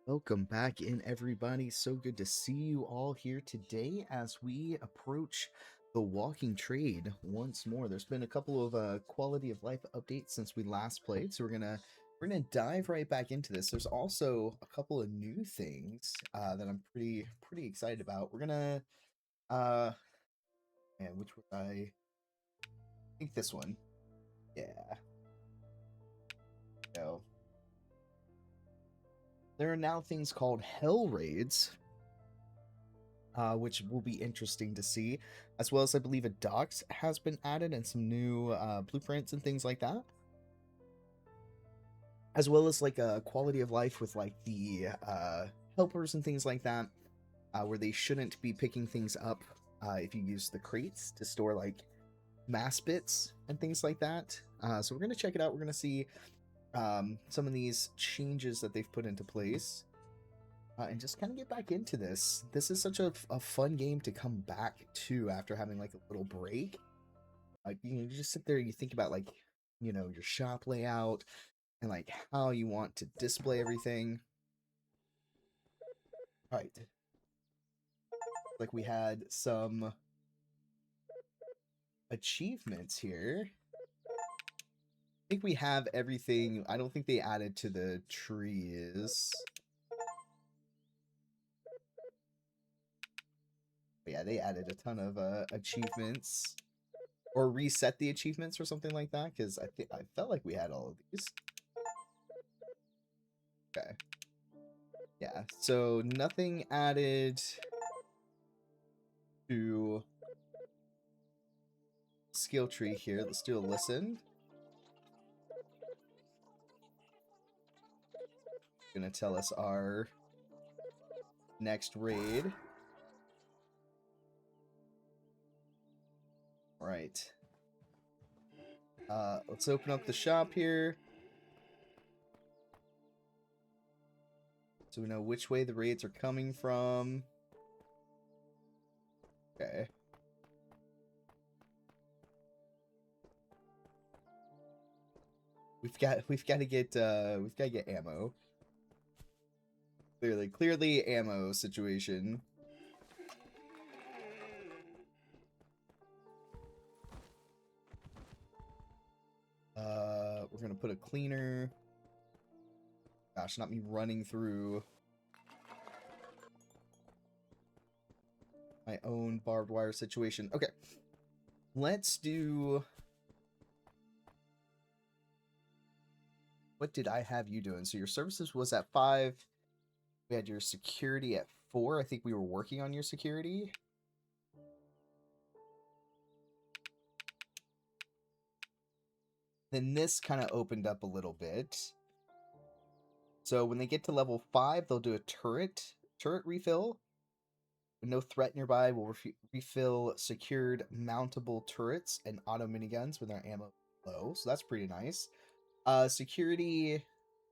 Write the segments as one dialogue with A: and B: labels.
A: Welcome back in, everybody. So good to see you all here today as we approach the walking trade once more. There's been a couple of quality of life updates since we last played, so we're gonna dive right back into this. There's also a couple of new things that I'm pretty excited about. We're gonna man, which was I think this one. Yeah. So there are now things called Hellraids, which will be interesting to see, as well as I believe a docs has been added and some new blueprints and things like that, as well as like a quality of life with like the helpers and things like that, where they shouldn't be picking things up if you use the crates to store like mass bits and things like that. So we're gonna check it out. We're gonna see some of these changes that they've put into place. And just kind of get back into this. This is such a fun game to come back to after having like a little break. Like you just sit there, you think about like your shop layout and like how you want to display everything. All right, like we had some achievements here. I think we have everything. I don't think they added to the trees. But yeah, they added a ton of achievements. Or reset the achievements or something like that, because I felt like we had all of these. Okay. Yeah, so nothing added to skill tree here. Let's do a listen. Gonna tell us our next raid. All right. Let's open up the shop here, so we know which way the raids are coming from. Okay. We've got to get ammo. Clearly ammo situation. We're gonna put a cleaner. Gosh, not me running through my own barbed wire situation. Okay, let's do. What did I have you doing? So your services was at 5. We had your security at 4. I think we were working on your security. Then this kind of opened up a little bit. So when they get to level 5, they'll do a turret refill. With no threat nearby, we'll refill secured mountable turrets and auto miniguns with our ammo low. So that's pretty nice. Security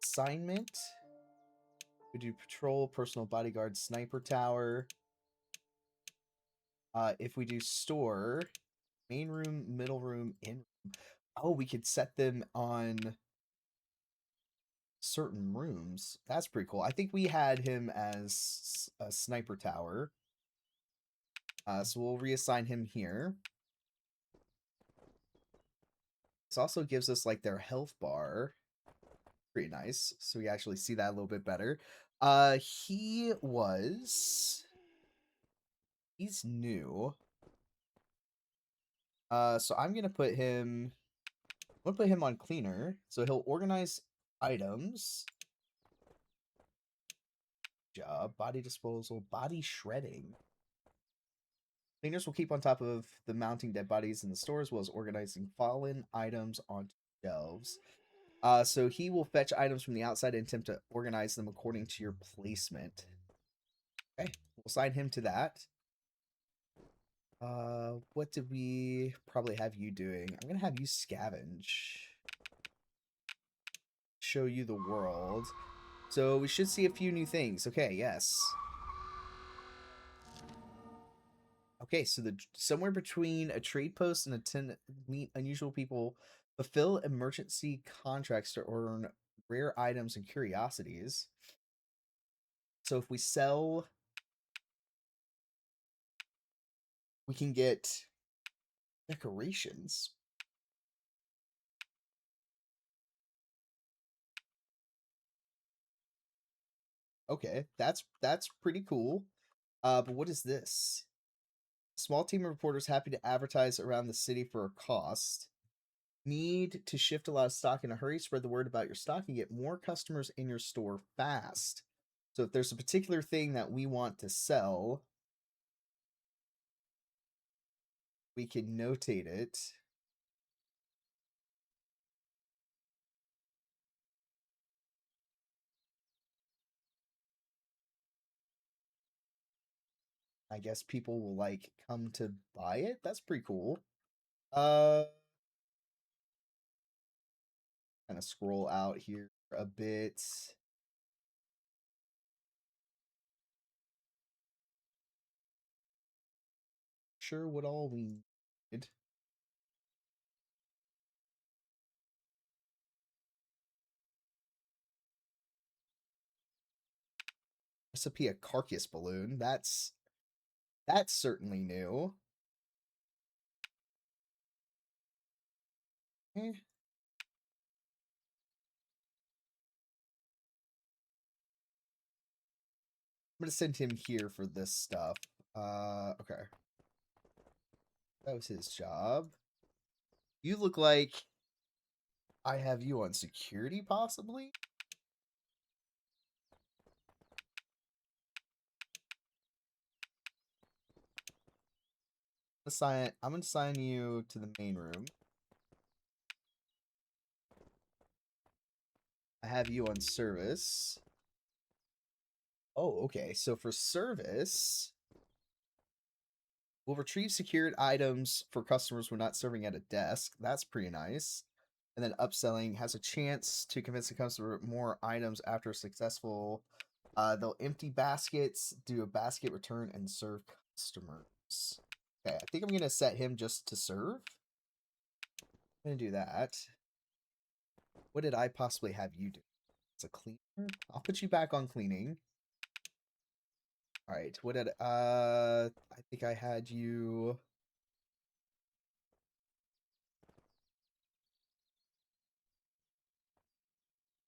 A: assignment. We do patrol, personal bodyguard, sniper tower. If we do store, main room, middle room, in room. Oh, we could set them on certain rooms. That's pretty cool. I think we had him as a sniper tower. So we'll reassign him here. This also gives us like their health bar. Pretty nice. So we actually see that a little bit better. He's new. So I'm gonna put him on cleaner. So he'll organize items. Job, body disposal, body shredding. Cleaners will keep on top of the mounting dead bodies in the store, as well as organizing fallen items onto shelves. So he will fetch items from the outside and attempt to organize them according to your placement. Okay, we'll assign him to that. What did we probably have you doing? I'm gonna have you scavenge. Show you the world. So we should see a few new things. Okay, yes. Okay, so somewhere between a trade post and a 10 meet unusual people, fulfill emergency contracts to earn rare items and curiosities. So if we sell, we can get decorations. Okay, that's pretty cool. But what is this? Small team of reporters happy to advertise around the city for a cost. Need to shift a lot of stock in a hurry. Spread the word about your stock and get more customers in your store fast. So if there's a particular thing that we want to sell, we can notate it. I guess people will like come to buy it. That's pretty cool. Uh kind of scroll out here a bit. Sure what all we need. Recipe a carcass balloon. That's certainly new. Eh. I'm gonna send him here for this stuff. Okay. That was his job. You look like I have you on security, possibly? I'm gonna assign you to the main room. I have you on service. Oh, okay. So for service, we'll retrieve secured items for customers when not serving at a desk. That's pretty nice. And then upselling has a chance to convince the customer more items after a successful. They'll empty baskets, do a basket return, and serve customers. Okay, I think I'm gonna set him just to serve. I'm gonna do that. What did I possibly have you do? It's a cleaner. I'll put you back on cleaning. All right. What did I think I had you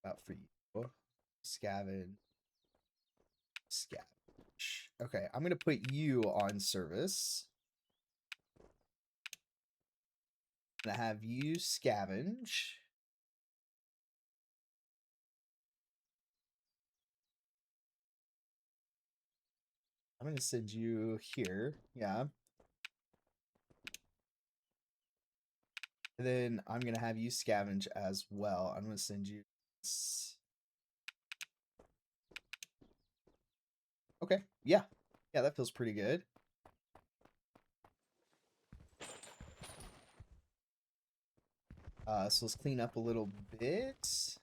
A: about for you. Scavenge. Scavenge. Okay, I'm gonna put you on service. I'm gonna have you scavenge. I'm gonna send you here. Yeah. And then I'm gonna have you scavenge as well. I'm gonna send you this. Okay. Yeah. Yeah, that feels pretty good. So let's clean up a little bit.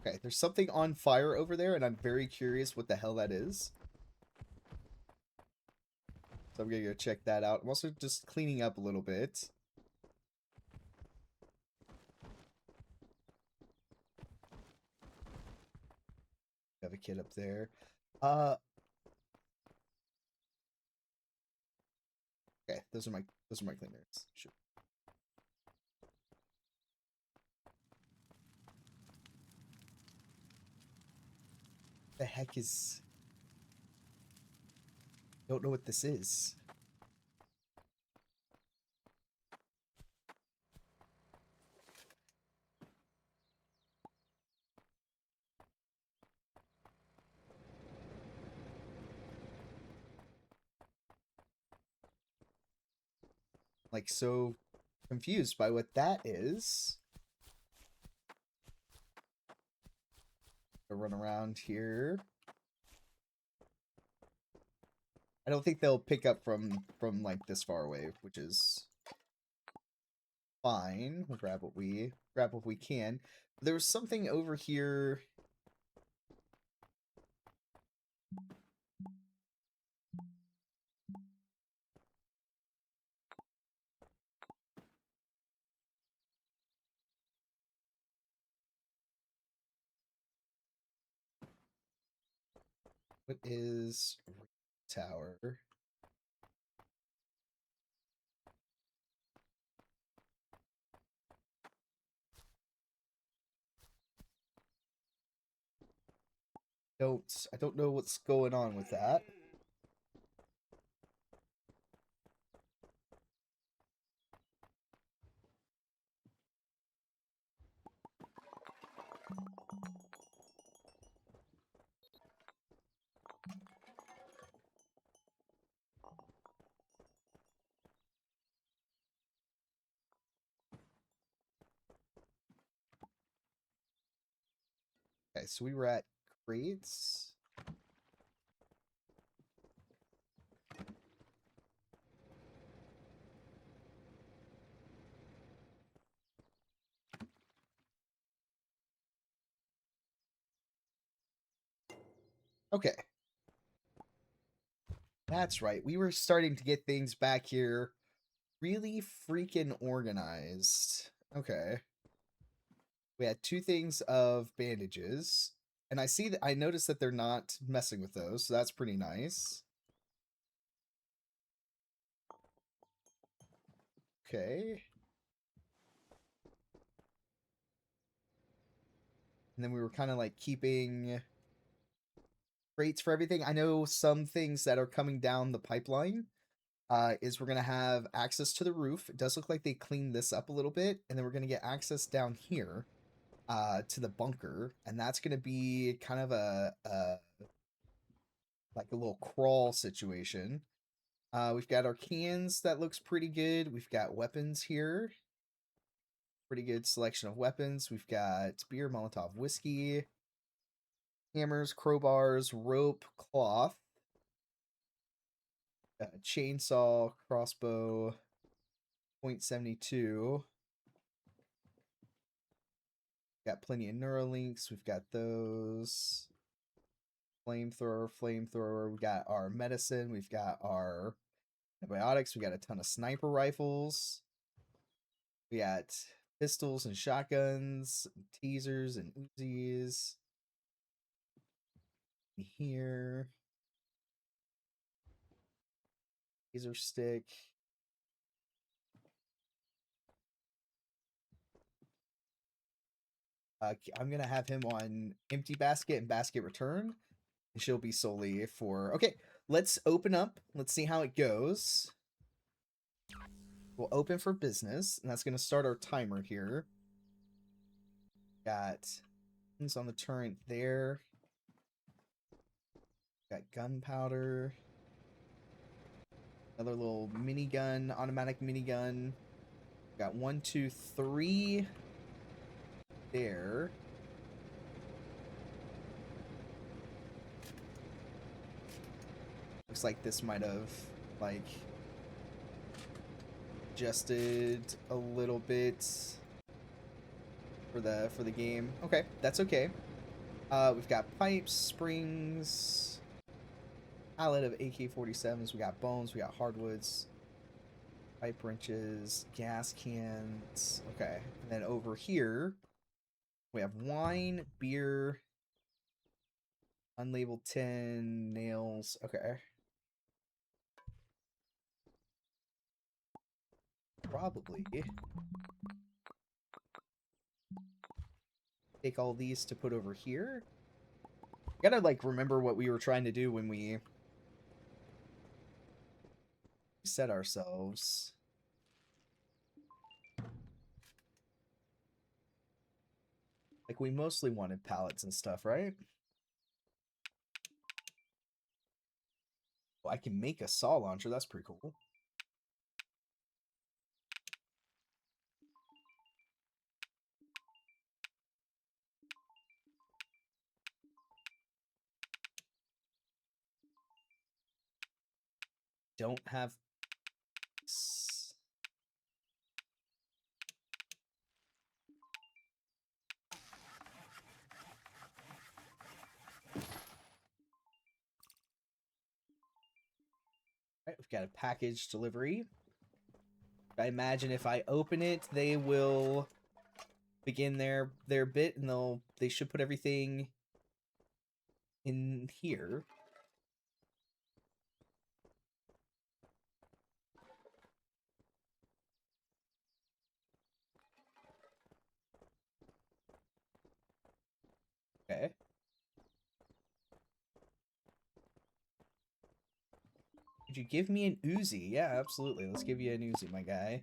A: Okay, there's something on fire over there, and I'm very curious what the hell that is. So I'm gonna go check that out. I'm also just cleaning up a little bit. Have a kid up there. Uh, okay, those are my cleaners. Sure. The heck is? Don't know what this is. Like so confused by what that is. run around here. I don't think they'll pick up from like this far away, which is fine. We'll grab what we can. There was something over here. What is tower? I don't know what's going on with that. Okay, so we were at crates. Okay. That's right. We were starting to get things back here really freaking organized. Okay. We had 2 things of bandages. And I noticed that they're not messing with those, so that's pretty nice. Okay. And then we were kind of like keeping rates for everything. I know some things that are coming down the pipeline is we're going to have access to the roof. It does look like they cleaned this up a little bit. And then we're going to get access down here to the bunker. And that's going to be kind of like a little crawl situation. We've got our cans. That looks pretty good. We've got weapons here. Pretty good selection of weapons. We've got beer, Molotov, whiskey, hammers, crowbars, rope, cloth, chainsaw, crossbow, .72. Got plenty of Neuralinks. We've got those. Flamethrower. We got our medicine. We've got our antibiotics. We got a ton of sniper rifles. We got pistols and shotguns, and teasers and Uzis. Here. Taser stick. I'm going to have him on empty basket and basket return. And she'll be solely for... Okay, let's open up. Let's see how it goes. We'll open for business. And that's going to start our timer here. Got things on the turret there. Got gunpowder. Another little minigun, automatic minigun. Got 1, 2, 3 there. Looks like this might have, like, adjusted a little bit for the game. Okay, that's okay. We've got pipes, springs, pallet of AK-47s. We got bones. We got hardwoods, pipe wrenches, gas cans. Okay, and then over here we have wine, beer, unlabeled tin, nails. Okay. Probably take all these to put over here. Gotta, like, remember what we were trying to do when we set ourselves. Like, we mostly wanted pallets and stuff, right? Oh, I can make a saw launcher. That's pretty cool. don't have... Alright, we've got a package delivery. I imagine if I open it, they will begin their bit, and they should put everything in here. Okay. Could you give me an Uzi? Yeah, absolutely. Let's give you an Uzi, my guy.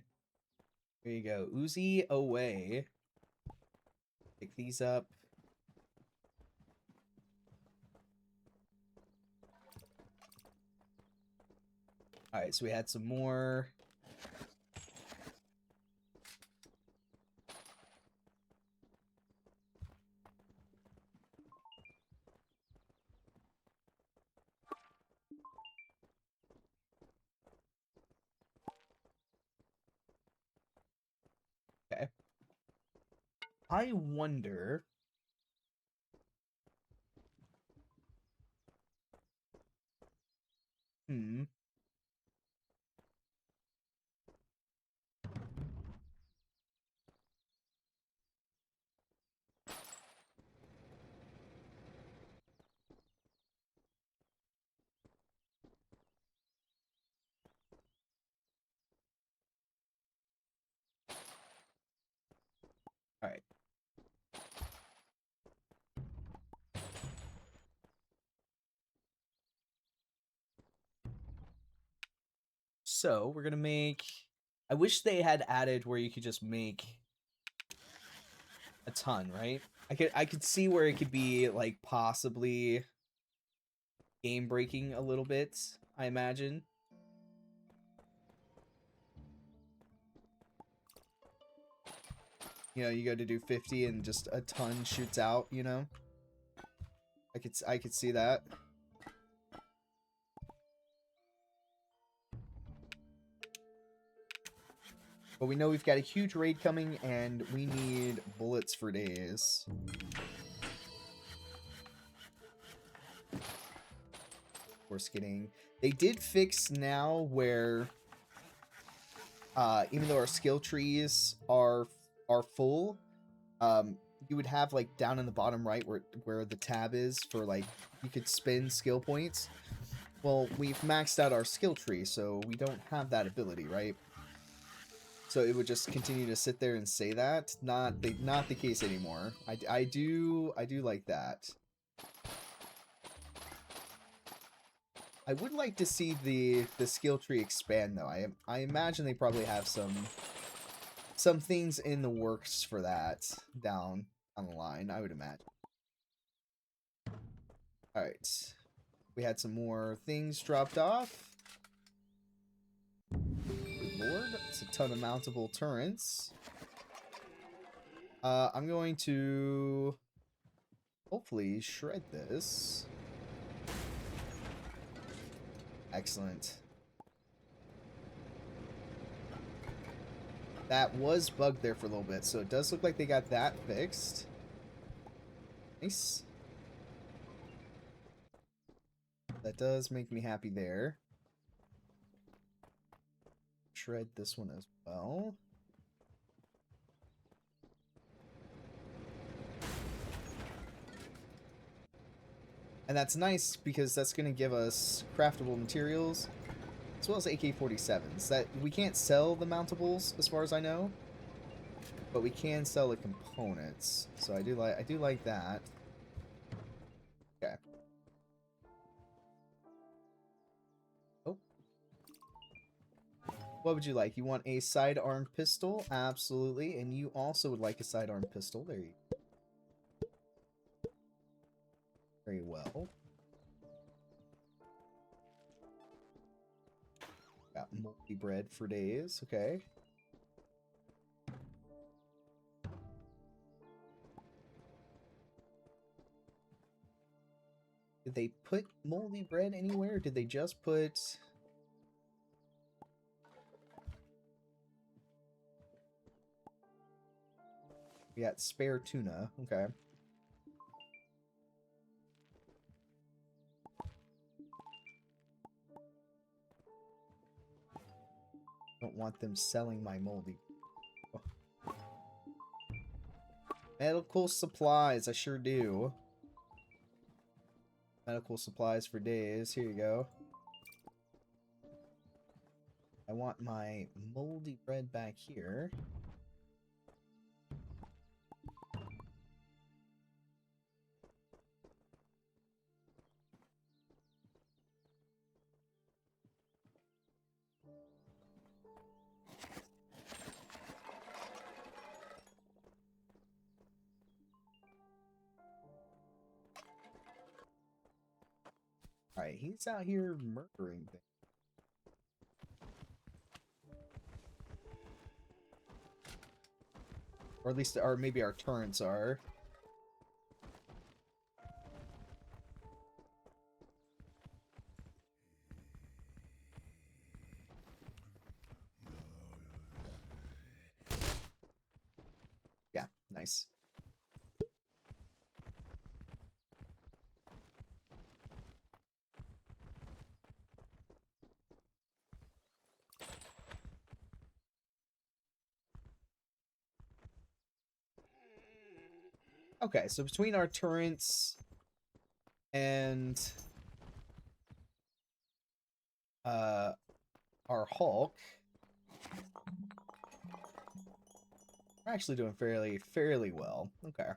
A: There you go. Uzi away. Pick these up. Alright, so we had some more. Okay. I wonder... Hmm. Alright. So, we're gonna make... I wish they had added where you could just make a ton, right? I could see where it could be, like, possibly game breaking a little bit, I imagine. You know, you go to do 50 and just a ton shoots out, you know? I could see that. But we know we've got a huge raid coming, and we need bullets for days. We're skidding. They did fix now where, even though our skill trees are full, you would have, like, down in the bottom right where the tab is for, like, you could spend skill points. Well, we've maxed out our skill tree, so we don't have that ability, right? So it would just continue to sit there and say that. Not the case anymore. I do like that. I would like to see the skill tree expand though. I imagine they probably have some things in the works for that down the line, I would imagine. All right. We had some more things dropped off. Good lord, it's a ton of mountable turrets. I'm going to hopefully shred this. Excellent. That was bugged there for a little bit, so it does look like they got that fixed. Nice. That does make me happy there. Shred this one as well. And that's nice because that's going to give us craftable materials as well as AK-47s. That we can't sell the mountables as far as I know, but we can sell the components. So I do like that. Okay. Oh. What would you like? You want a sidearm pistol? Absolutely. And you also would like a sidearm pistol. There you go. Very well. Got multi-bread for days. Okay. Did they put moldy bread anywhere? Or did they just put We got spare tuna. Okay. Don't want them selling my moldy. Oh. Medical supplies. I sure do. Medical supplies for days. Here you go. I want my moldy bread back here. Alright, he's out here murdering things. Or at least, or maybe our turrets are. Yeah, nice. Okay, so between our turrets and our Hulk, we're actually doing fairly well. Okay.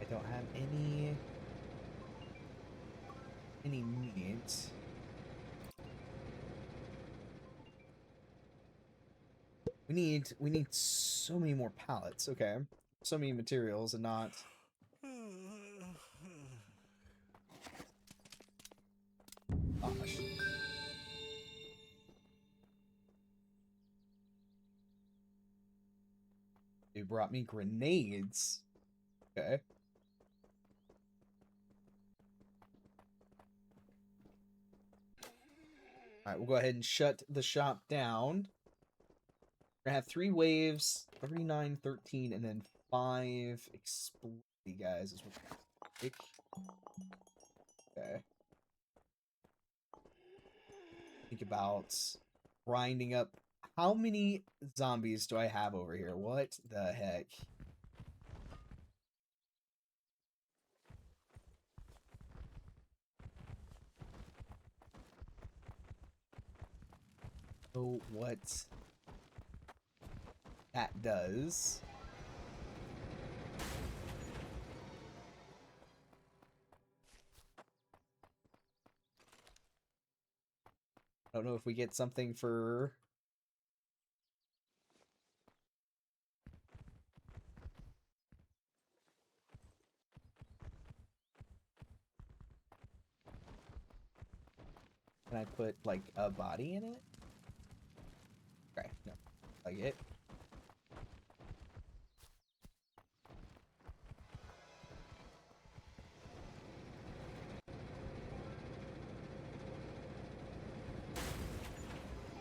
A: I don't have any meat. We need so many more pallets. Okay. So many materials and not. Gosh. They brought me grenades. Okay. Alright, we'll go ahead and shut the shop down. We're gonna have 3 waves, 39, 13, and then 5 explodey guys is what we're gonna take. Okay. Think about grinding up. How many zombies do I have over here? What the heck? Oh, what that does. I don't know if we get something for... Can I put, like, a body in it? Okay, no. Like it.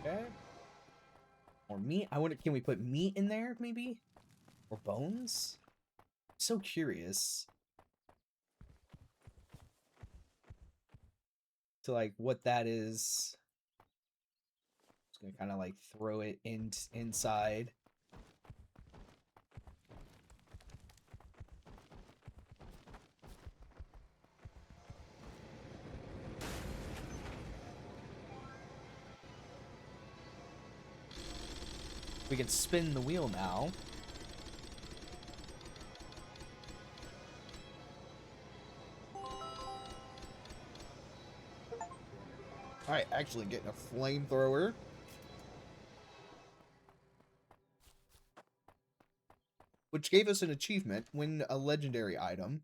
A: Okay. Or meat? I wonder, can we put meat in there, maybe? Or bones? I'm so curious to, like, what that is. Just gonna kind of, like, throw it inside. We can spin the wheel now. Alright, actually getting a flamethrower. Which gave us an achievement, win a legendary item.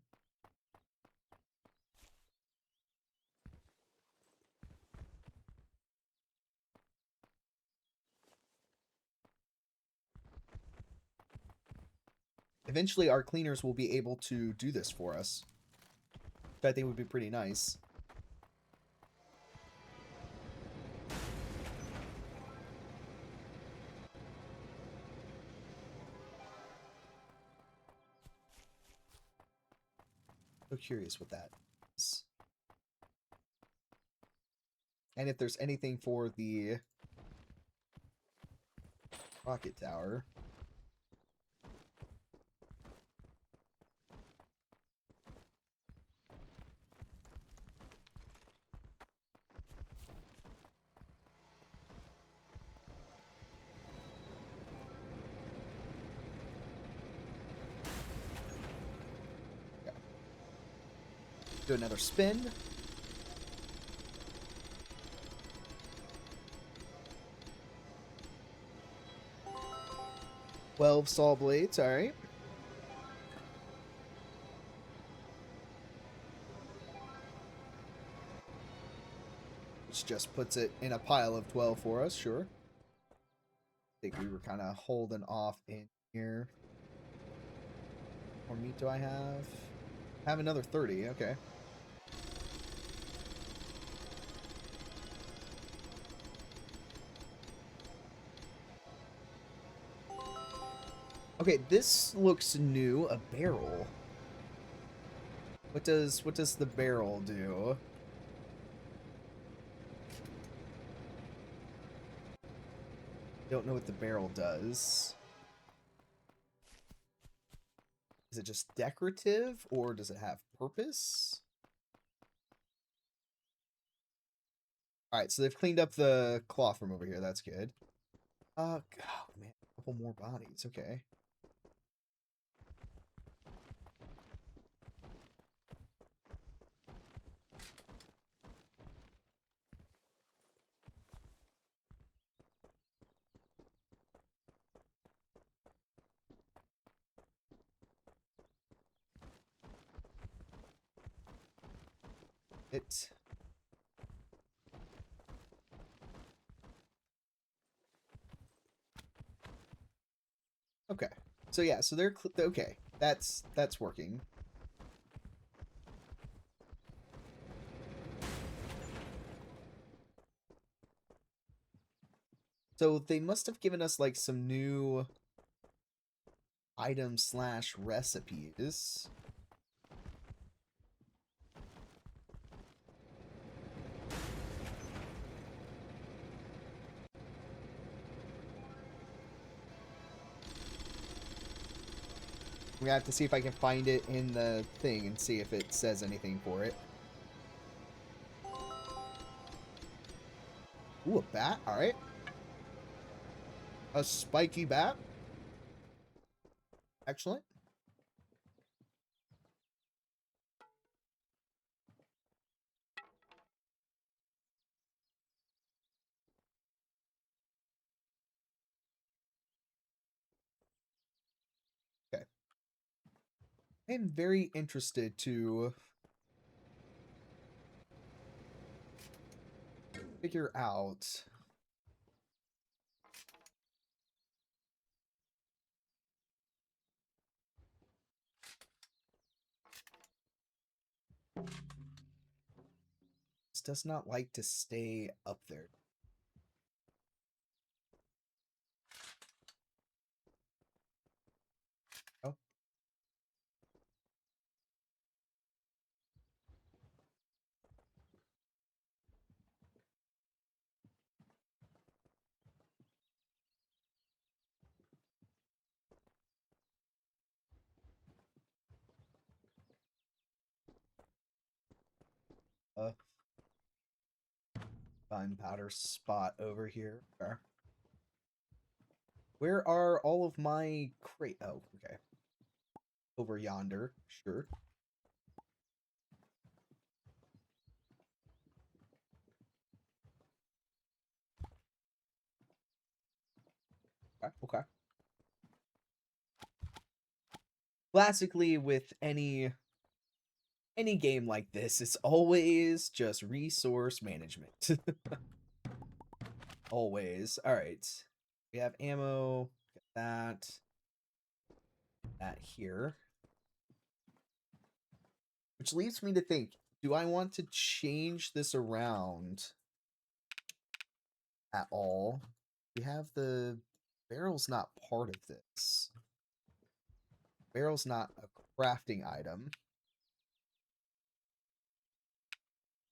A: Eventually, our cleaners will be able to do this for us. Which I think would be pretty nice. So curious what that is. And if there's anything for the rocket tower. Okay. Do another spin. 12 saw blades, alright. Which just puts it in a pile of 12 for us, sure. I think we were kind of holding off in here. How more meat do I have? I have another 30, okay. Okay, this looks new. A barrel. What does the barrel do? Don't know what the barrel does. Is it just decorative, or does it have purpose? Alright, so they've cleaned up the cloth room over here. That's good. Oh, man. A couple more bodies. Okay. It... Okay. So yeah, so they're... Okay. That's working. So they must have given us, like, some new items slash recipes. We have to see if I can find it in the thing and see if it says anything for it. Ooh, a bat. Alright. A spiky bat. Excellent. Okay. I am very interested to figure out... This does not like to stay up there. Oh. Gunpowder spot over here. Okay. Where are all of my crate? Oh, okay. Over yonder. Sure. Okay. Okay. Classically, with any game like this, it's always just resource management. Always. All right. We have ammo. Got that here. Which leads me to think, do I want to change this around at all? We have the barrel's not part of this. Barrel's not a crafting item.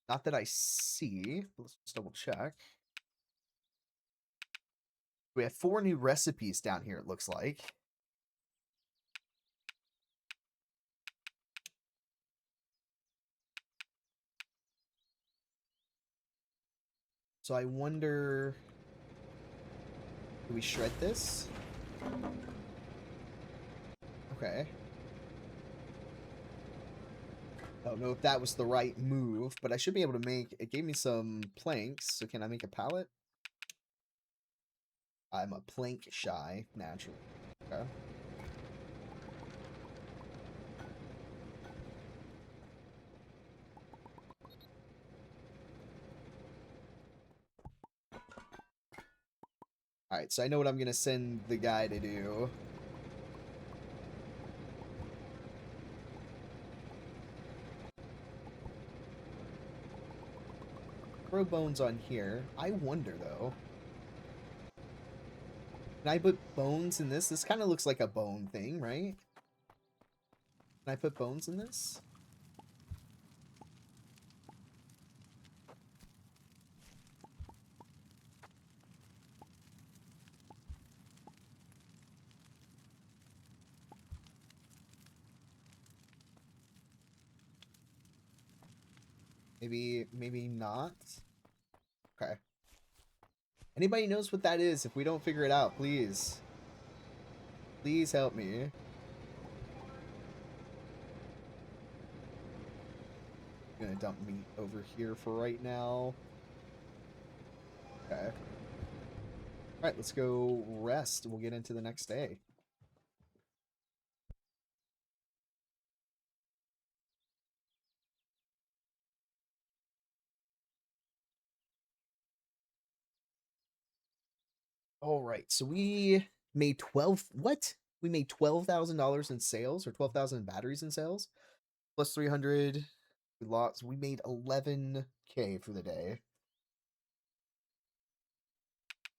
A: Not that I see. But let's just double check. We have 4 new recipes down here, it looks like. So I wonder... Do we shred this? Okay. I don't know if that was the right move, but I should be able to make... It gave me some planks, so can I make a pallet? I'm a plank shy, naturally. Okay. Alright, so I know what I'm gonna send the guy to do. Throw bones on here. I wonder, though. Can I put bones in this? This kind of looks like a bone thing, right? Can I put bones in this? Maybe not. Okay. Anybody knows what that is? If we don't figure it out, please. Please help me. I'm gonna dump meat over here for right now. Okay. Alright, let's go rest. We'll get into the next day. Alright, so we made 12... What? We made $12,000 in sales, or 12,000 batteries in sales. Plus 300. We made 11K for the day.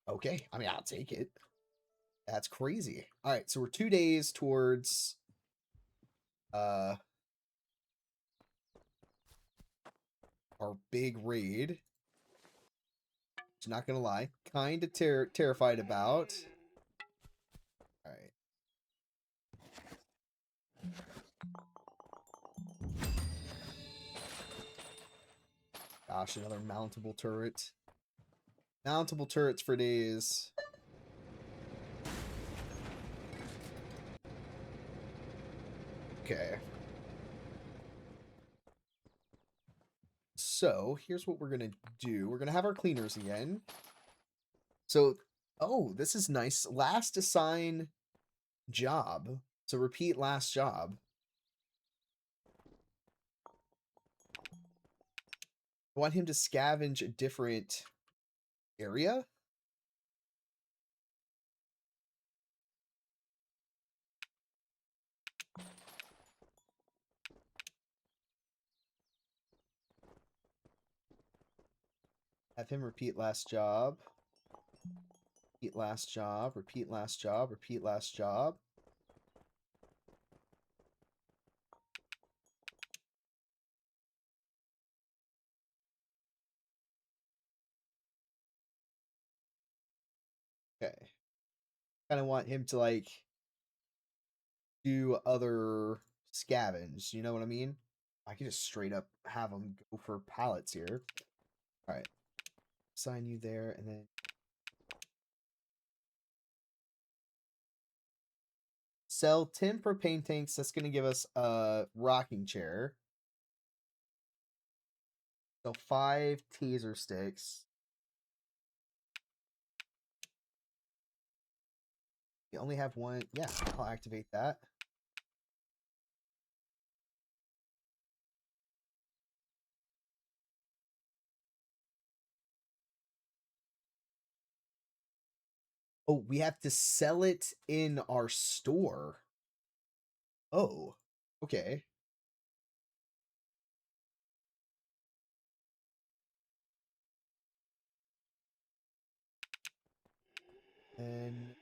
A: Okay, I mean, I'll take it. That's crazy. All right, so we're 2 days towards uh our big raid. Just not gonna lie, kind of terrified about. All right. Gosh, another mountable turret. Mountable turrets for days. Okay. So, here's what we're gonna do. We're gonna have our cleaners again. So, oh, this is nice. Last assign job. So repeat last job. I want him to scavenge a different area. Have him repeat last job. Repeat last job. Repeat last job. Repeat last job. Okay. Kind of want him to like do other scavenge. You know what I mean? I could just straight up have him go for pallets here. All right. Assign you there and then sell 10 propane tanks. That's going to give us a rocking chair. So 5 teaser sticks. You only have one. Yeah, I'll activate that. Oh, we have to sell it in our store. Oh, okay. And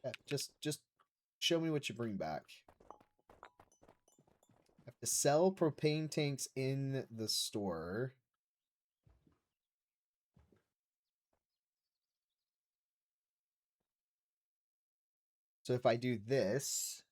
A: yeah, just show me what you bring back. To sell propane tanks in the store. So if I do this,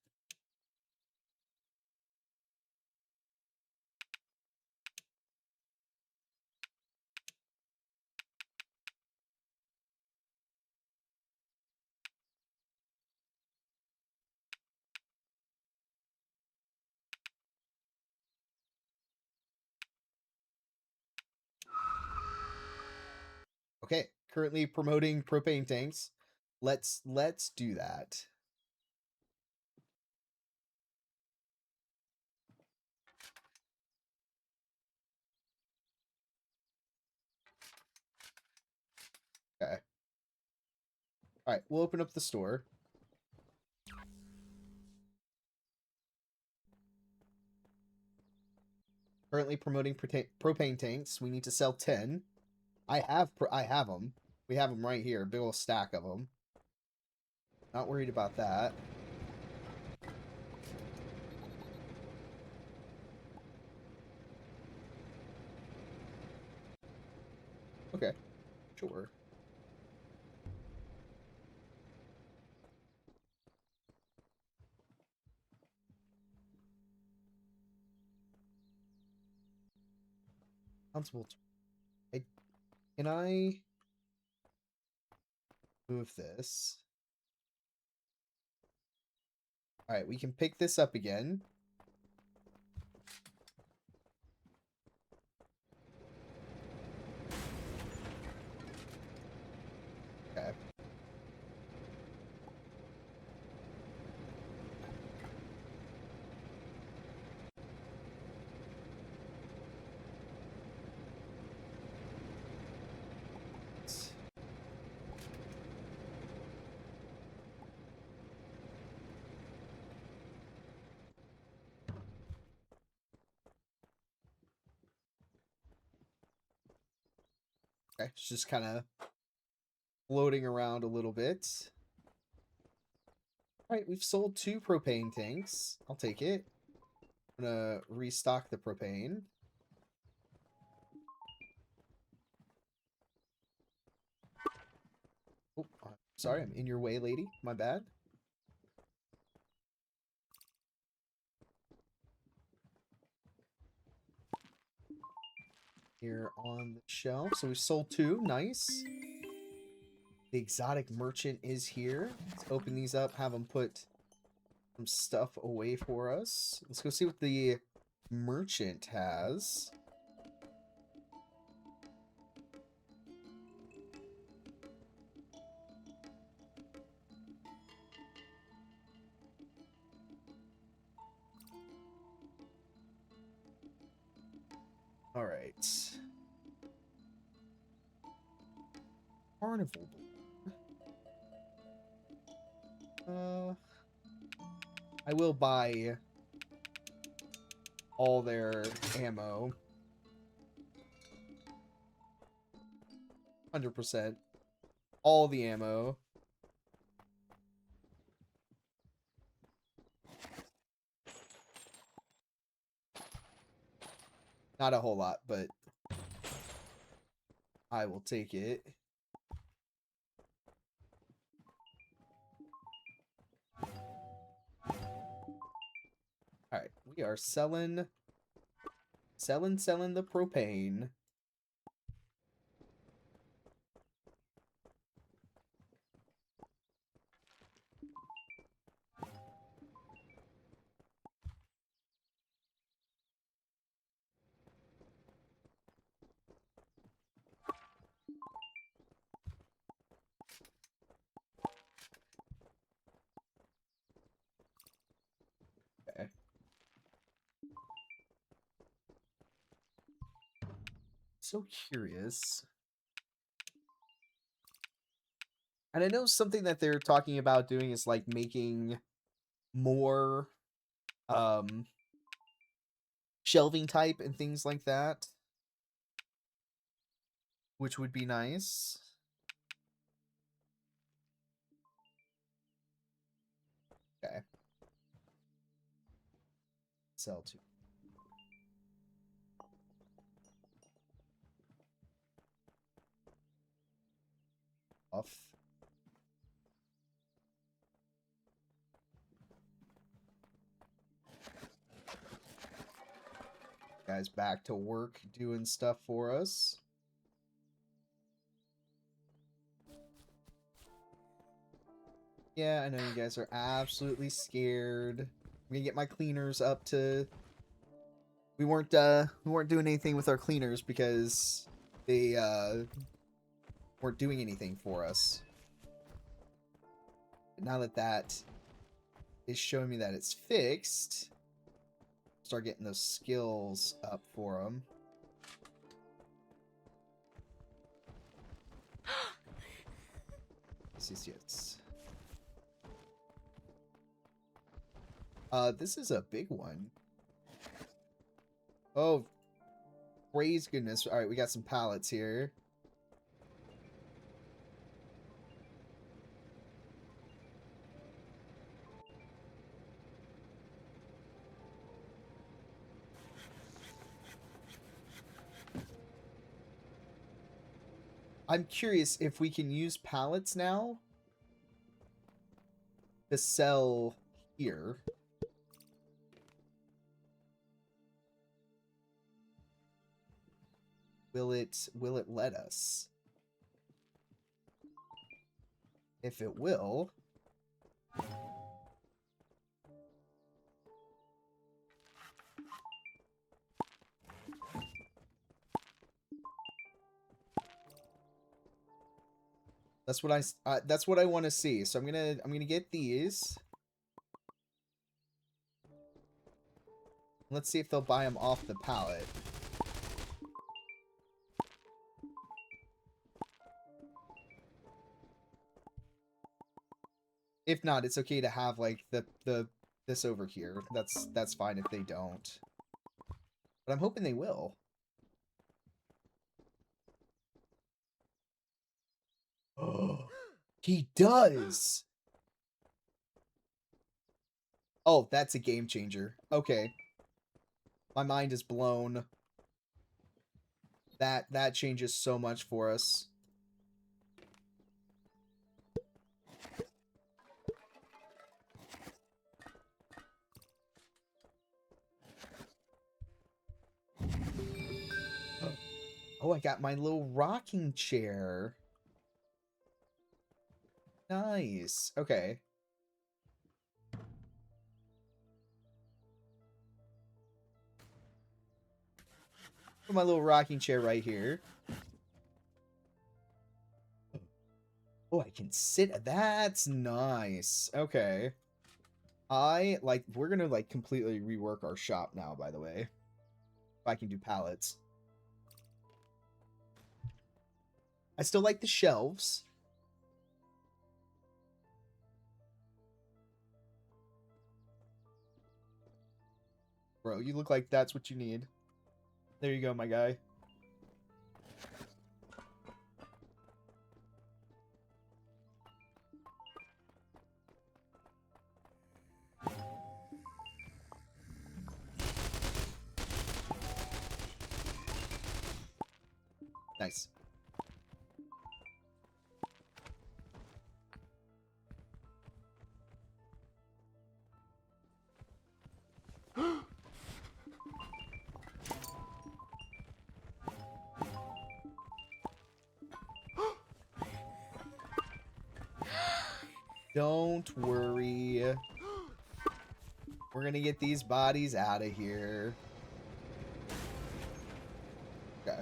A: okay, currently promoting propane tanks. Let's do that. Okay. All right, we'll open up the store. Currently promoting propane tanks. We need to sell 10. I have them. We have them right here. Big old stack of them. Not worried about that. Okay, sure. Constable. Can I move this? All right, we can pick this up again. Okay. Okay, it's just kind of floating around a little bit. All right, we've sold 2 propane tanks. I'll take it. I'm gonna restock the propane. Oh, sorry, I'm in your way, lady. My bad. Here on the shelf. So we've sold 2. Nice. The exotic merchant is here. Let's open these up, have them put some stuff away for us. Let's go see what the merchant has. All right. Carnival. I will buy all their ammo. 100%. All the ammo. Not a whole lot, but I will take it. Alright, we are selling the propane. Okay. So curious. And I know something that they're talking about doing is like making more shelving type and things like that, which would be nice. Okay. Sell 2. stuff. Guys back to work doing stuff for us. Yeah, I know you guys are absolutely scared. I'm gonna get my cleaners up to... We weren't doing anything with our cleaners because they weren't doing anything for us. But now that that is showing me that it's fixed, start getting those skills up for them. Yes. This is a big one. Oh, praise goodness. Alright, we got some pallets here. I'm curious if we can use pallets now to sell here. Will it let us? If it will. That's what I want to see. So I'm gonna get these. Let's see if they'll buy them off the pallet. If not, it's okay to have like this over here. That's fine if they don't. But I'm hoping they will. Oh, he does. Oh, that's a game changer. Okay. My mind is blown. That changes so much for us. Oh, I got my little rocking chair. Nice. Okay. Put my little rocking chair right here. Oh, I can sit. That's nice. Okay. We're gonna, like, completely rework our shop now, by the way. If I can do pallets. I still like the shelves. Bro, you look like that's what you need. There you go, my guy. Nice. Don't worry. We're gonna get these bodies out of here. Okay.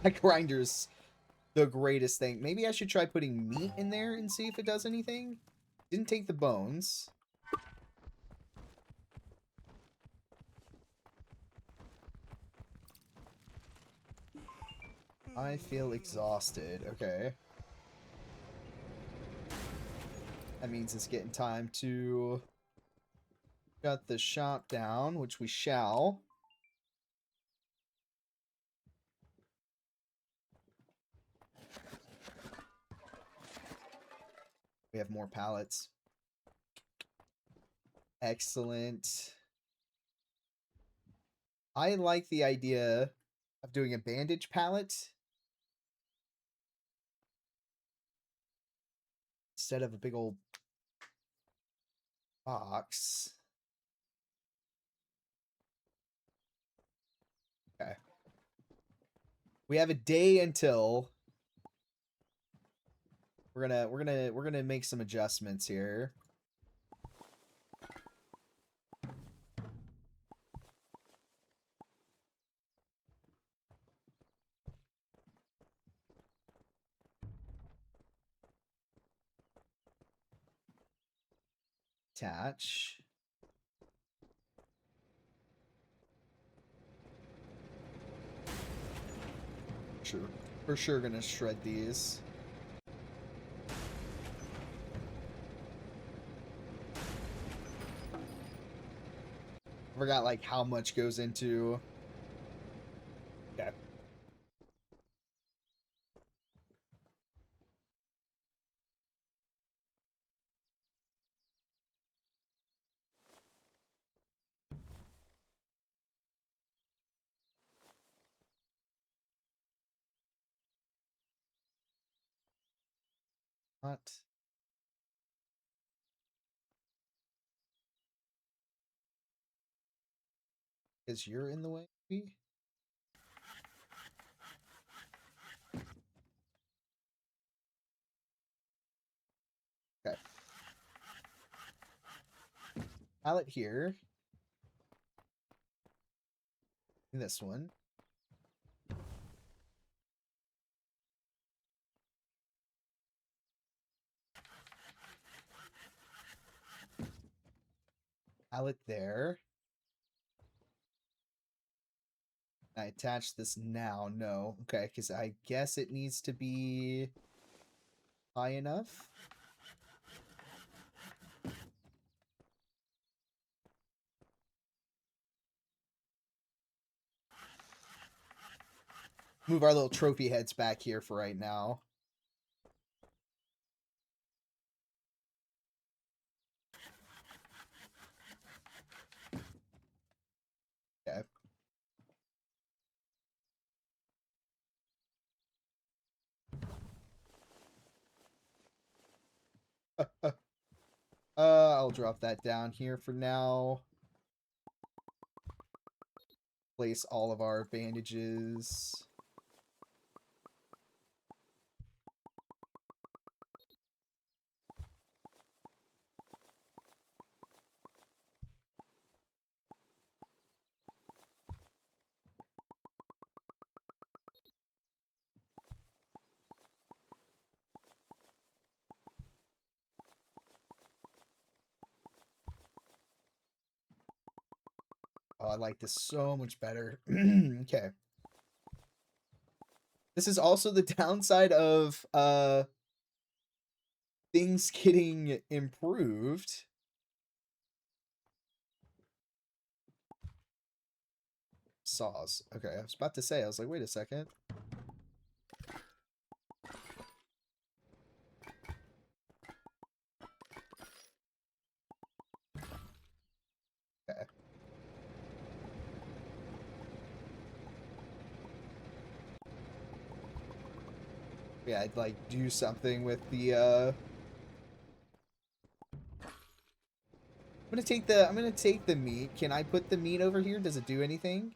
A: That grinder's the greatest thing. Maybe I should try putting meat in there and see if it does anything. Didn't take the bones. I feel exhausted. Okay. That means it's getting time to shut the shop down, which we shall. We have more pallets. Excellent. I like the idea of doing a bandage pallet instead of a big old box. Okay. We have a day until we're gonna make some adjustments here. Attach. Sure. For sure gonna shred these. I forgot like how much goes into. Okay. What? Because you're in the way? Okay. Pallet here. And this one. Pallet there. I attach this now. No. Okay, because I guess it needs to be high enough. Move our little trophy heads back here for right now. Okay. I'll drop that down here for now. Place all of our bandages. Oh, I like this so much better. Okay. This is also the downside of things getting improved. Saws. Okay, I was about to say, I was like, wait a second. Okay. Yeah, I'd like do something with the I'm gonna take the meat. Can I put the meat over here? Does it do anything?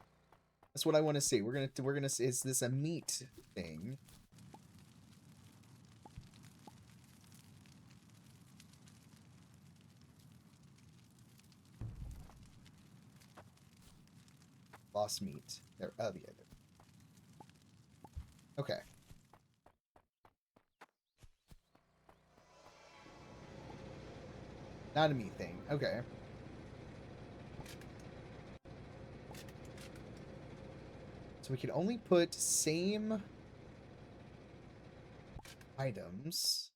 A: That's what I want to see. We're gonna see, is this a meat thing? Lost meat. There. Oh, yeah. Okay. Not a meat thing. Okay. So we can only put same items.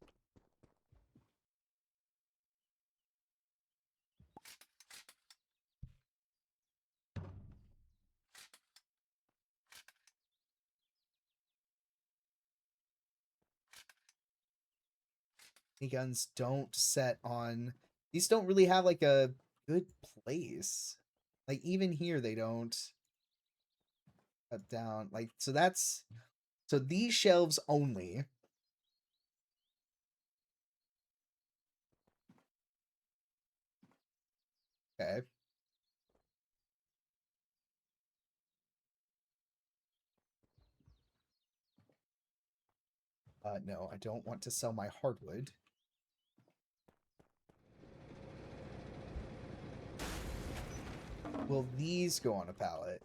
A: Guns don't set on. These don't really have like a good place. Like even here they don't cut down. Like so that's so these shelves only. Okay. No, I don't want to sell my hardwood. Will these go on a pallet?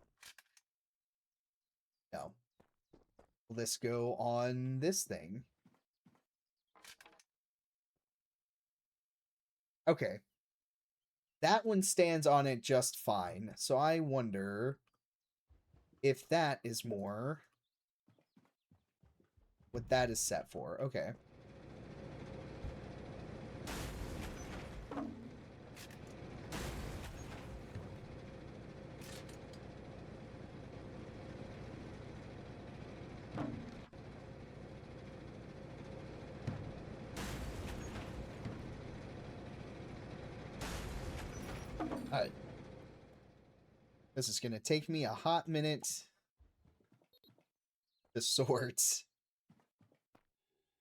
A: No. Will this go on this thing? Okay. That one stands on it just fine. So I wonder if that is more what that is set for. Okay. This is going to take me a hot minute to sort.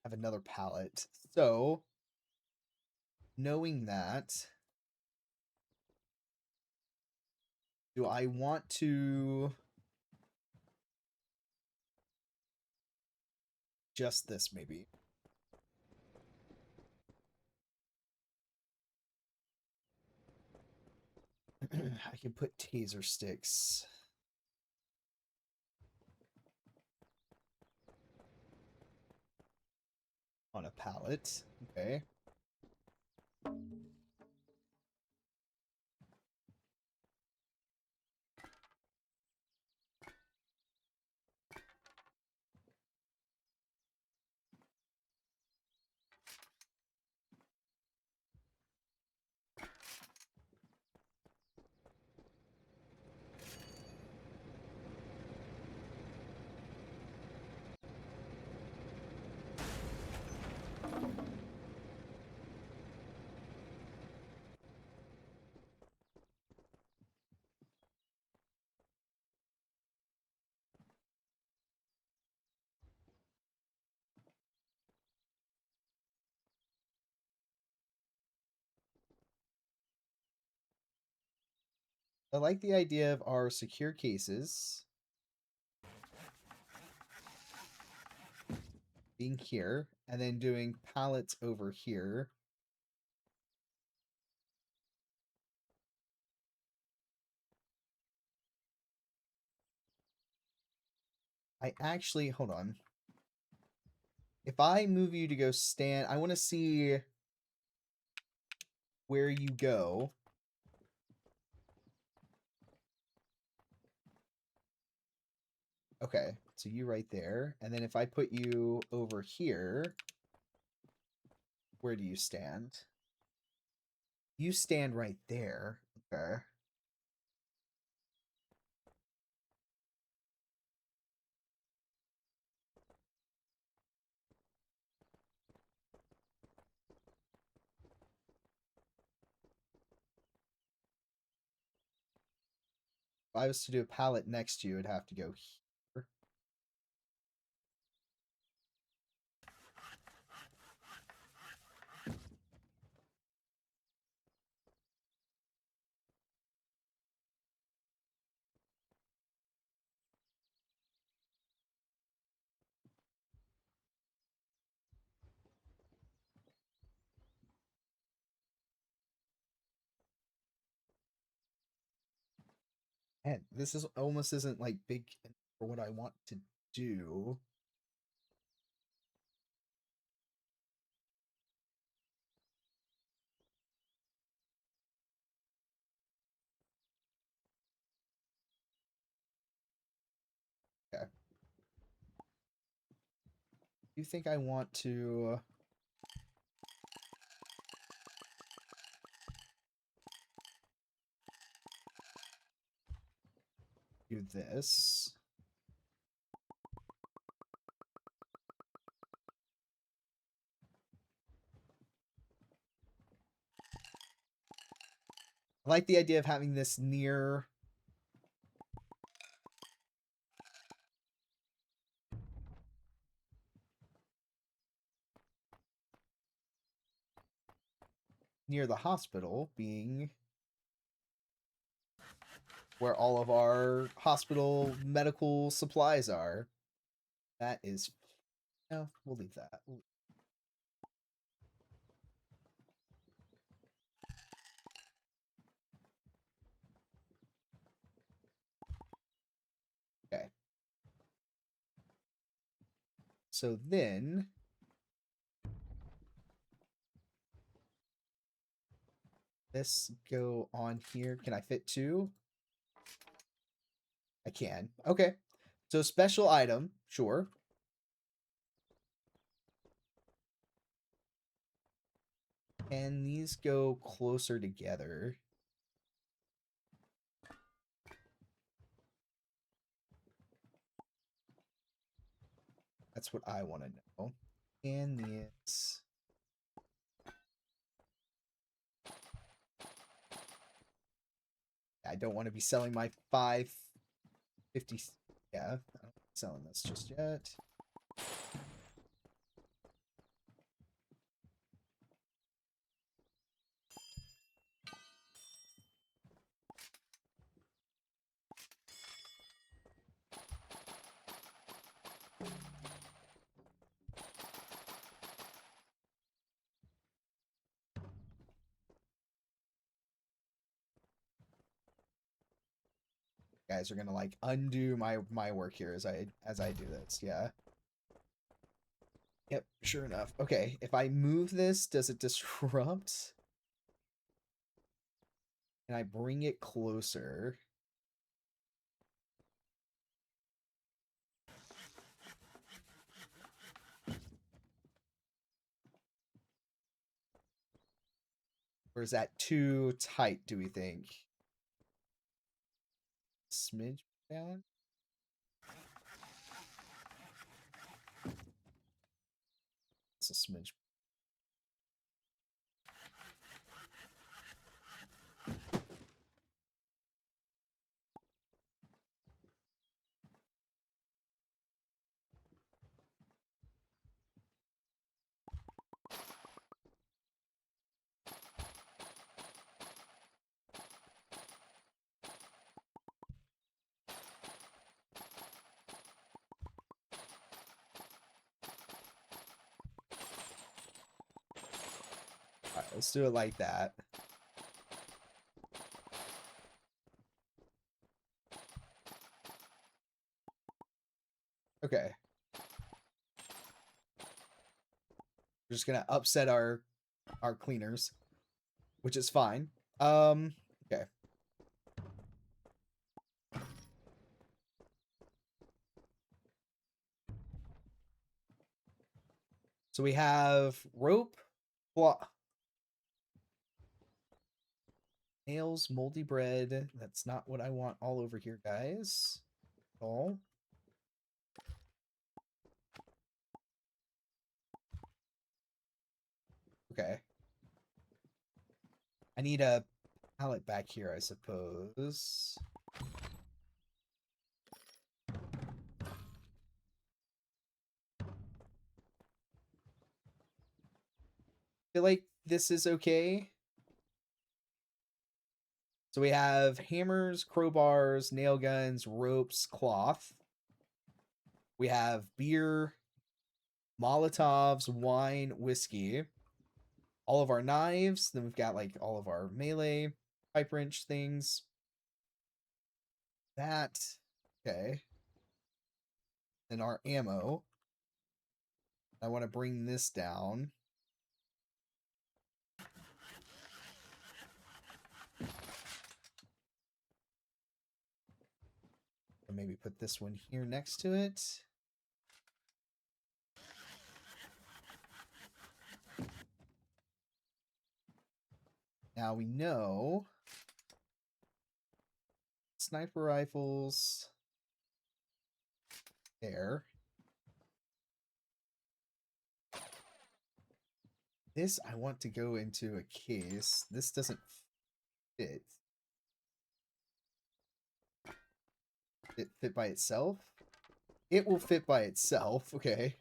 A: Have another palette. So, knowing that, do I want to just this maybe? I can put taser sticks on a pallet. Okay. I like the idea of our secure cases being here and then doing pallets over here. I actually, hold on. If I move you to go stand, I want to see where you go. Okay, so you right there. And then if I put you over here, where do you stand? You stand right there. Okay. If I was to do a pallet next to you, it'd have to go here. And this is almost isn't like big for what I want to do. Okay. Do you think I want to do this? I like the idea of having this near the hospital, being where all of our hospital medical supplies are. That is, no, we'll leave that. Okay. So then let's go on here. Can I fit two? I can. Okay. So special item, sure. And these go closer together. That's what I want to know. And these. I don't want to be selling my 550. Yeah, I'm not selling this just yet. Guys are gonna like undo my work here as I do this. Yeah. Yep, sure enough. Okay, if I move this, does it disrupt? Can I bring it closer? Or is that too tight, do we think? Smidge down? It's a smidge. Alright, let's do it like that. Okay. We're just gonna upset our cleaners, which is fine. Okay. So we have rope, nails, moldy bread. That's not what I want all over here, guys. All. Okay. I need a pallet back here, I suppose. Feel like this is okay. So we have hammers, crowbars, nail guns, ropes, cloth. We have beer, Molotovs, wine, whiskey. All of our knives. Then we've got like all of our melee pipe wrench things. That. Okay. Then our ammo. I want to bring this down. And maybe put this one here next to it. Now we know sniper rifles there. This I want to go into a case. This doesn't fit. It fit by itself? It will fit by itself, okay.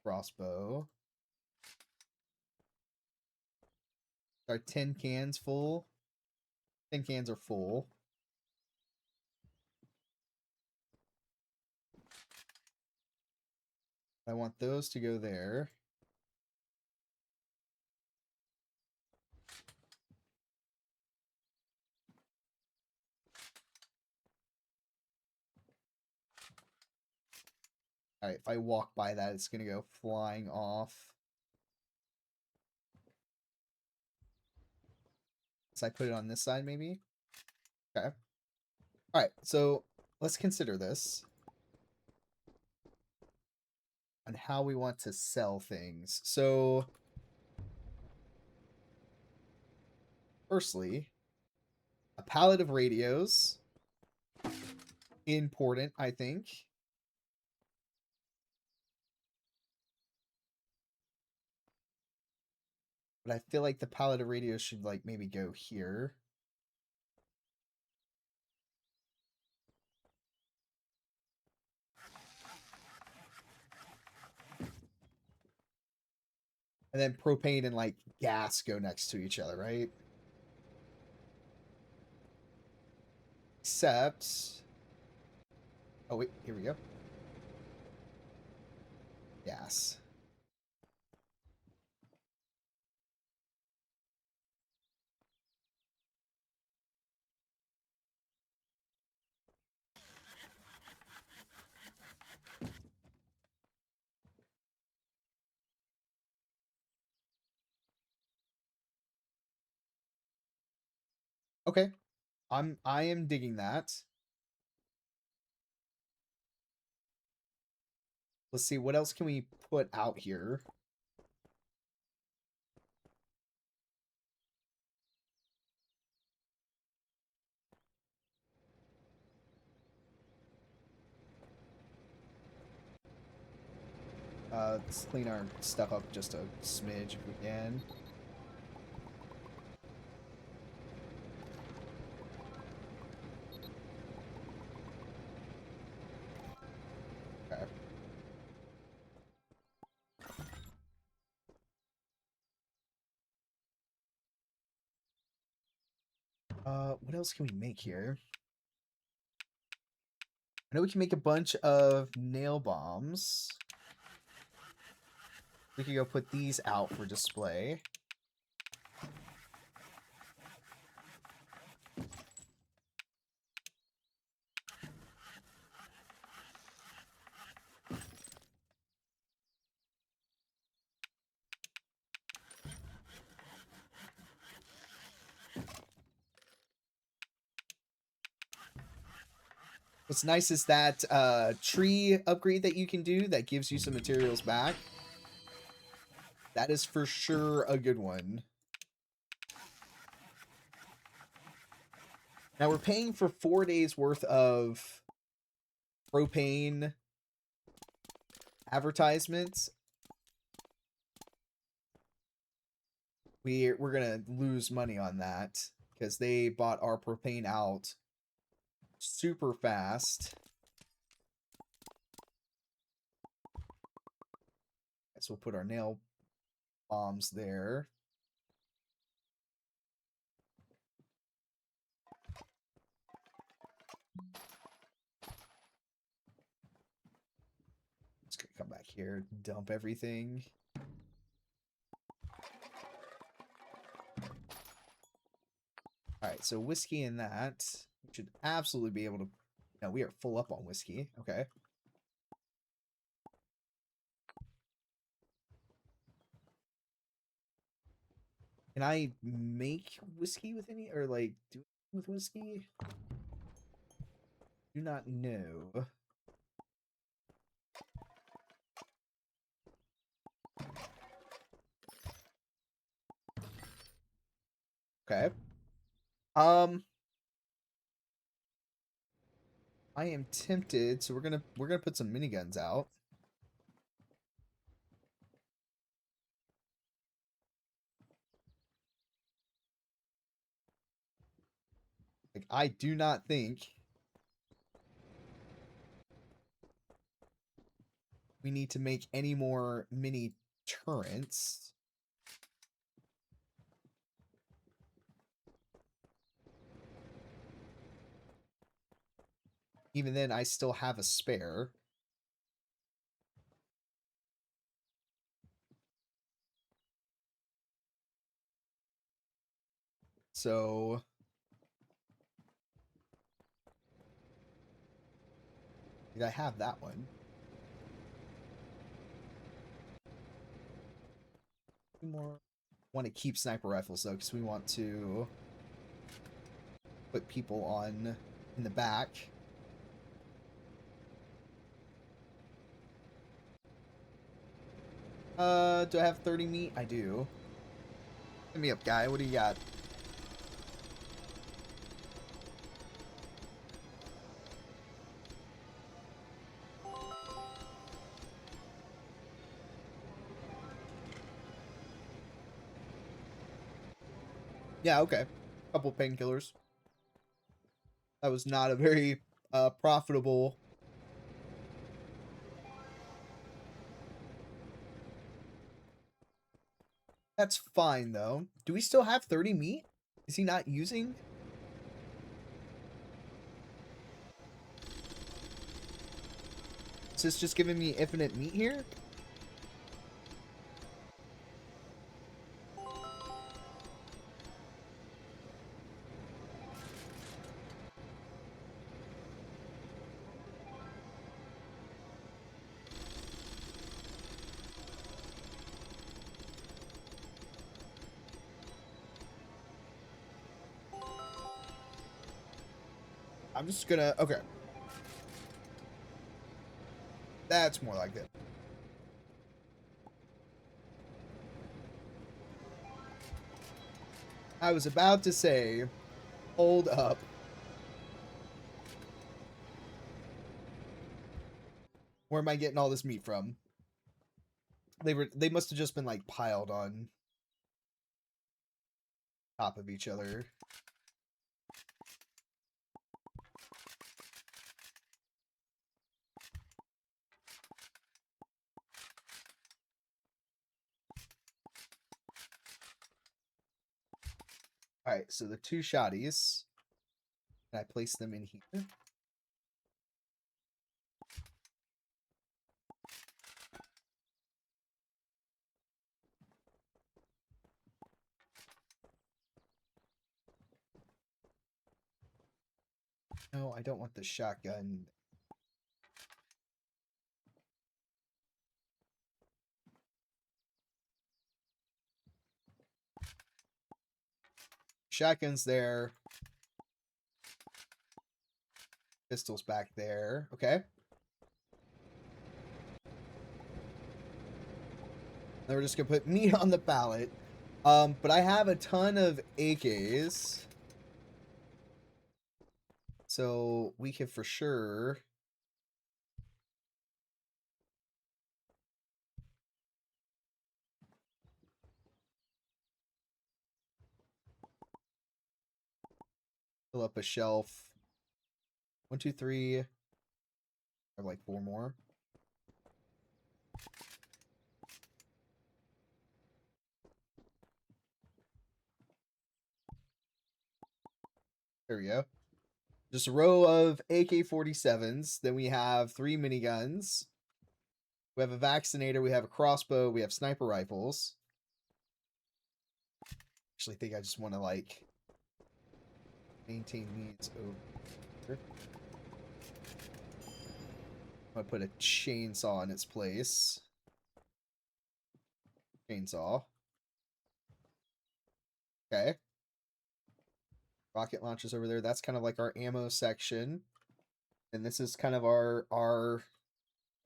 A: Crossbow. Are 10 cans full? 10 cans are full. I want those to go there. Alright, if I walk by that, it's going to go flying off. So I put it on this side, maybe? Okay. Alright, so let's consider this. On how we want to sell things. So, firstly, a pallet of radios. Important, I think. But I feel like the pallet of radios should, like, maybe go here. And then propane and, like, gas go next to each other, right? Except... Oh, wait, here we go. Gas. Okay. I am digging that. Let's see, what else can we put out here? Let's clean our stuff up just a smidge if we can. Okay. What else can we make here? I know we can make a bunch of nail bombs. We could go put these out for display. What's nice is that tree upgrade that you can do that gives you some materials back. That is for sure a good one. Now we're paying for 4 days worth of propane advertisements. We're gonna lose money on that because they bought our propane out super fast. So we'll put our nail bombs there. Just gonna come back here, dump everything. Alright, so whiskey in that. We should absolutely be able to... No, we are full up on whiskey. Okay. Can I make whiskey with any... Or, like, do with whiskey? Do not know. Okay. I am tempted, so we're gonna put some miniguns out. Like, I do not think we need to make any more mini turrets. Even then, I still have a spare. So did I have that one? Two more. Want to keep sniper rifles though, because we want to put people on in the back. Do I have 30 meat? I do. Hit me up, guy. What do you got? Yeah, okay. Couple painkillers. That was not a very profitable. That's fine though. Do we still have 30 meat? Is he not using? Is this just giving me infinite meat here? I'm just gonna, okay. That's more like it. I was about to say, hold up. Where am I getting all this meat from? They must have just been like piled on top of each other. Alright, so the two shotties. Can I place them in here? No, I don't want the shotgun. Shotgun's there. Pistol's back there. Okay. Then we're just gonna put meat on the pallet. But I have a ton of AKs. So we can for sure fill up a shelf. 1, 2, 3. I have like 4 more. There we go. Just a row of AK-47s. Then we have 3 miniguns. We have a vaccinator. We have a crossbow. We have sniper rifles. Actually, think I just want to like maintain these over. I'm gonna put a chainsaw in its place. Chainsaw. Okay. Rocket launchers over there. That's kind of like our ammo section. And this is kind of our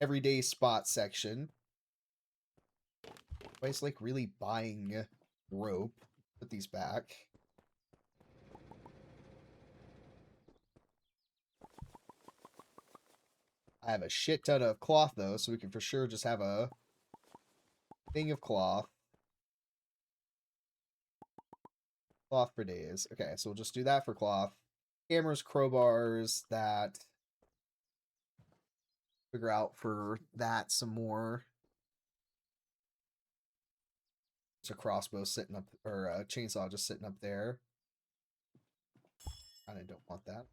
A: everyday spot section. I was like really buying rope. Put these back. I have a shit ton of cloth though, so we can for sure just have a thing of cloth. Cloth for days. Okay, so we'll just do that for cloth. hammers, crowbars, that. Figure out for that some more. There's a crossbow sitting up, or a chainsaw just sitting up there. I don't want that.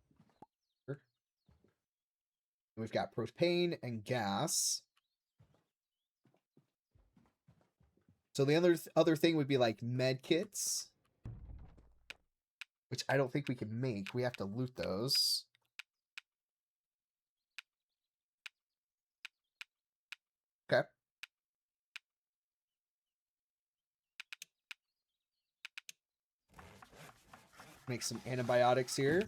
A: We've got propane and gas. So the other thing would be like med kits, which I don't think we can make. We have to loot those. Okay. Make some antibiotics here.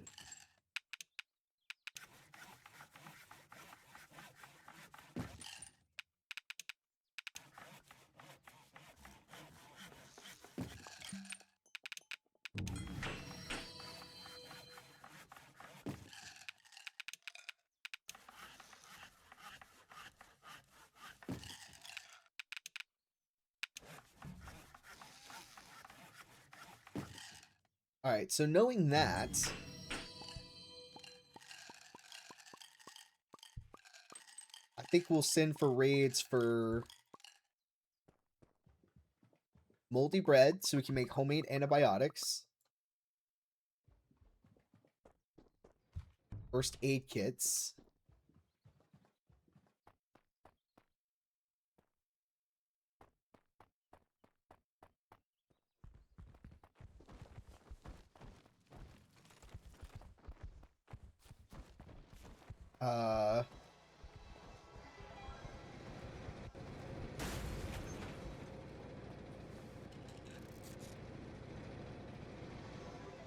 A: All right, so knowing that, I think we'll send for raids for moldy bread so we can make homemade antibiotics. First aid kits.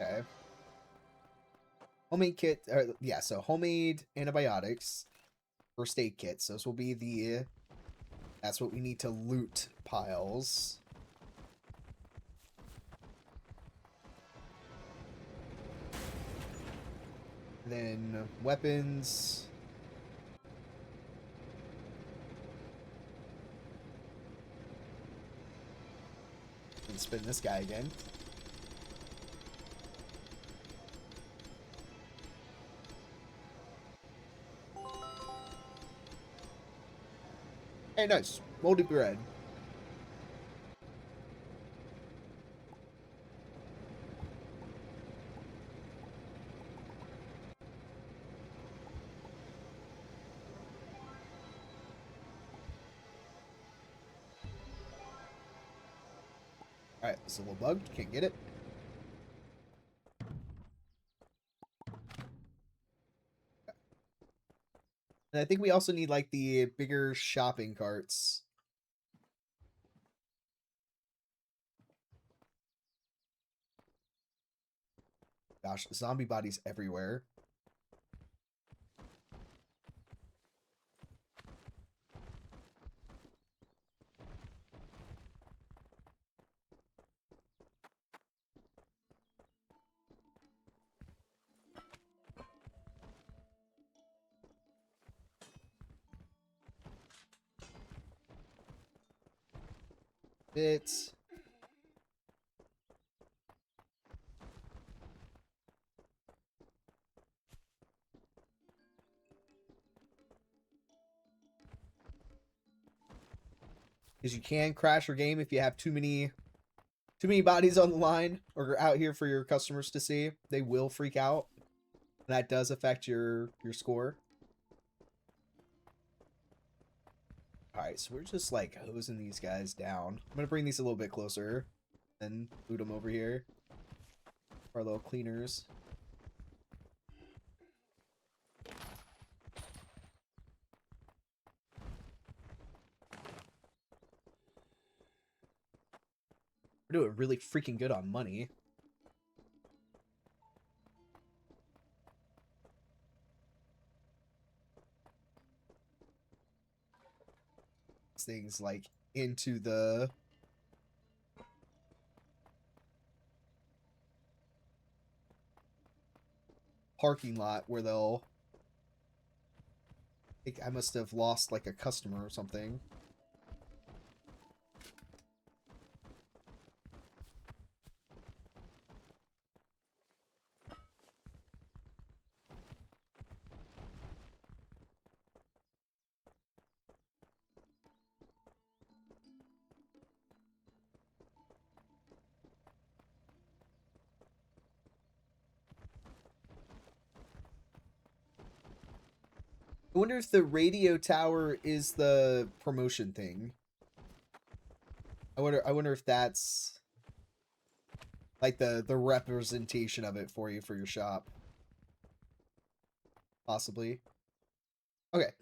A: Okay. Homemade kit, yeah, so homemade antibiotics, first aid kits. Those will be the, that's what we need to loot piles. And then weapons. And spin this guy again. Hey, nice. Moldy bread. Alright, it's a little bugged. Can't get it. And I think we also need, like, the bigger shopping carts. Gosh, zombie bodies everywhere. Bits. Because you can crash your game if you have too many bodies on the line or out here for your customers to see. They will freak out. And that does affect your score. Alright, so we're just like hosing these guys down. I'm gonna bring these a little bit closer and boot them over here. Our little cleaners. We're doing really freaking good on money. Things like into the parking lot where they'll, I think I must have lost like a customer or something. I wonder if the radio tower is the promotion thing. I wonder if that's like the representation of it for you for your shop. Possibly. Okay.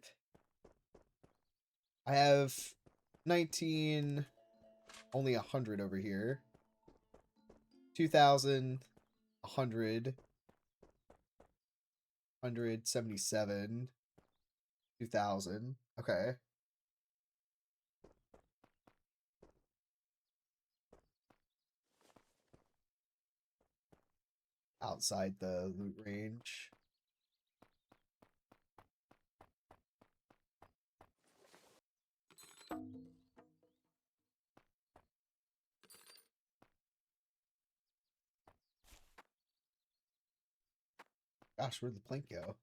A: I have 19, only 100 over here. 2,000, 100, 177, 2,000. Okay. Outside the loot range. Gosh, where'd the plank go?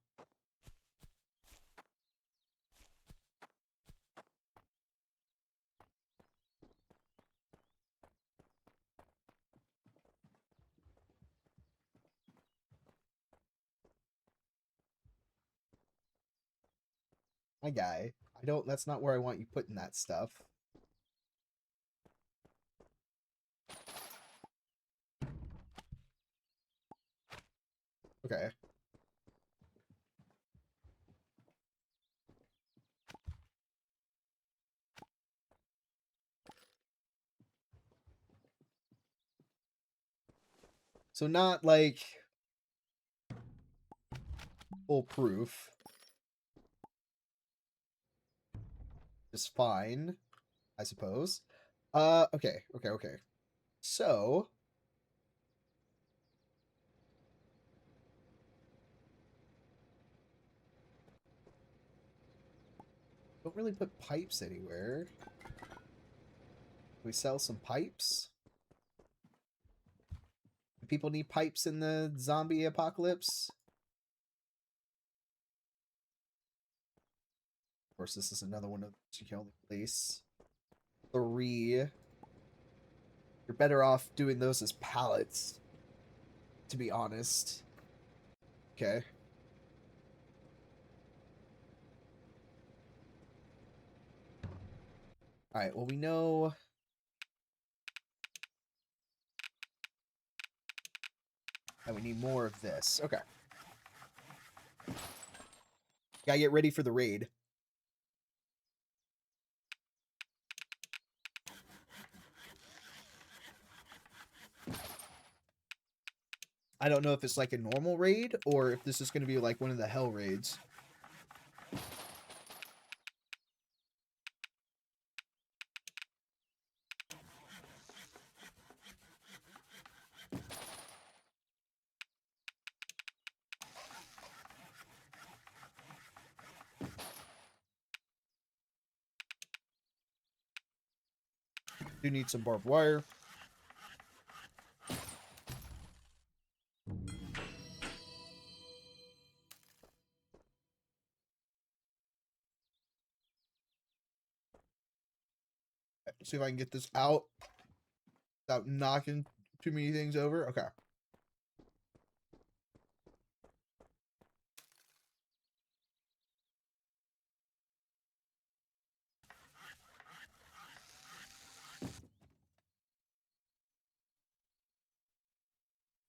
A: My guy. That's not where I want you putting that stuff. Okay. So not like foolproof. Just fine, I suppose. Okay. So don't really put pipes anywhere. We sell some pipes. Do people need pipes in the zombie apocalypse? Of course, this is another one of you can only place 3. You're better off doing those as pallets, to be honest. Okay. Alright, well, we know that we need more of this. Okay. Gotta get ready for the raid. I don't know if it's like a normal raid or if this is going to be like one of the Hellraids. Do need some barbed wire. See if I can get this out without knocking too many things over. Okay.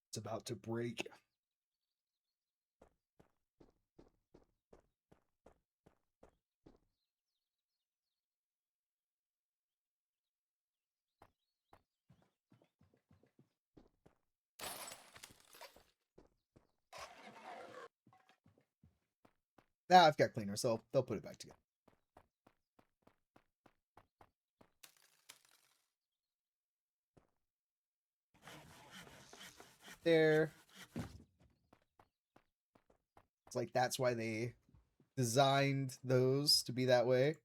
A: It's about to break. Nah, I've got cleaners, so they'll put it back together. There. It's like that's why they designed those to be that way.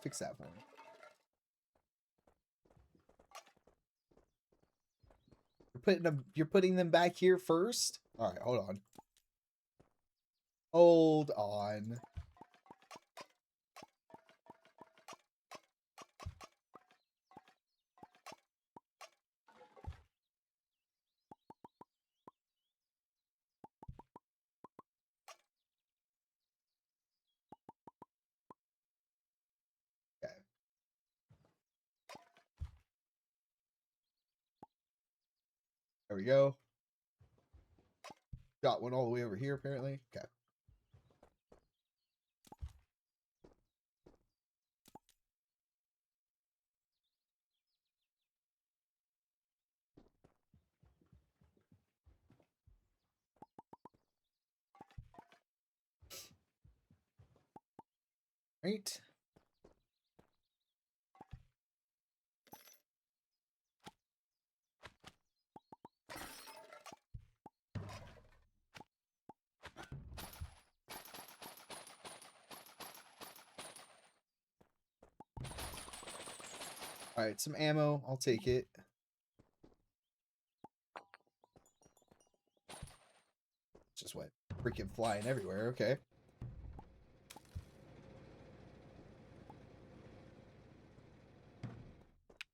A: Fix that for me. You're putting them back here first? All right, hold on. Hold on. There we go. Got one all the way over here, apparently. Okay. Right. All right, some ammo. I'll take it. Just went freaking flying everywhere. Okay.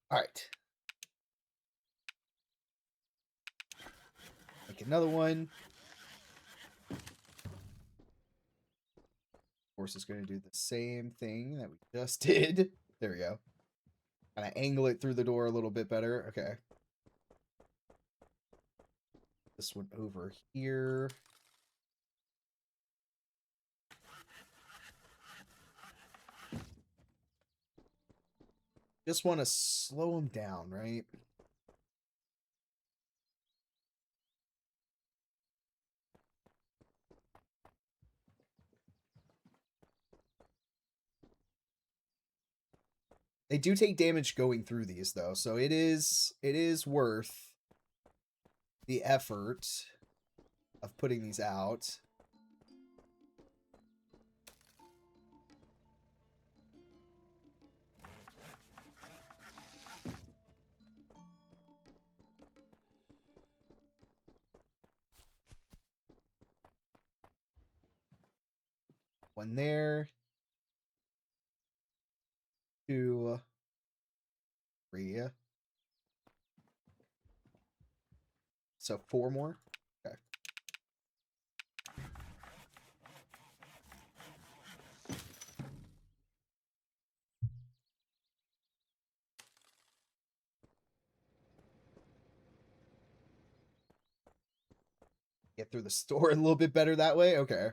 A: All right. Make another one. Of course, it's going to do the same thing that we just did. There we go. Kind of angle it through the door a little bit better. Okay. This one over here. Just want to slow him down, right? They do take damage going through these though, so it is worth the effort of putting these out. One there. 2, 3. So 4 more. Okay. Get through the store a little bit better that way. Okay.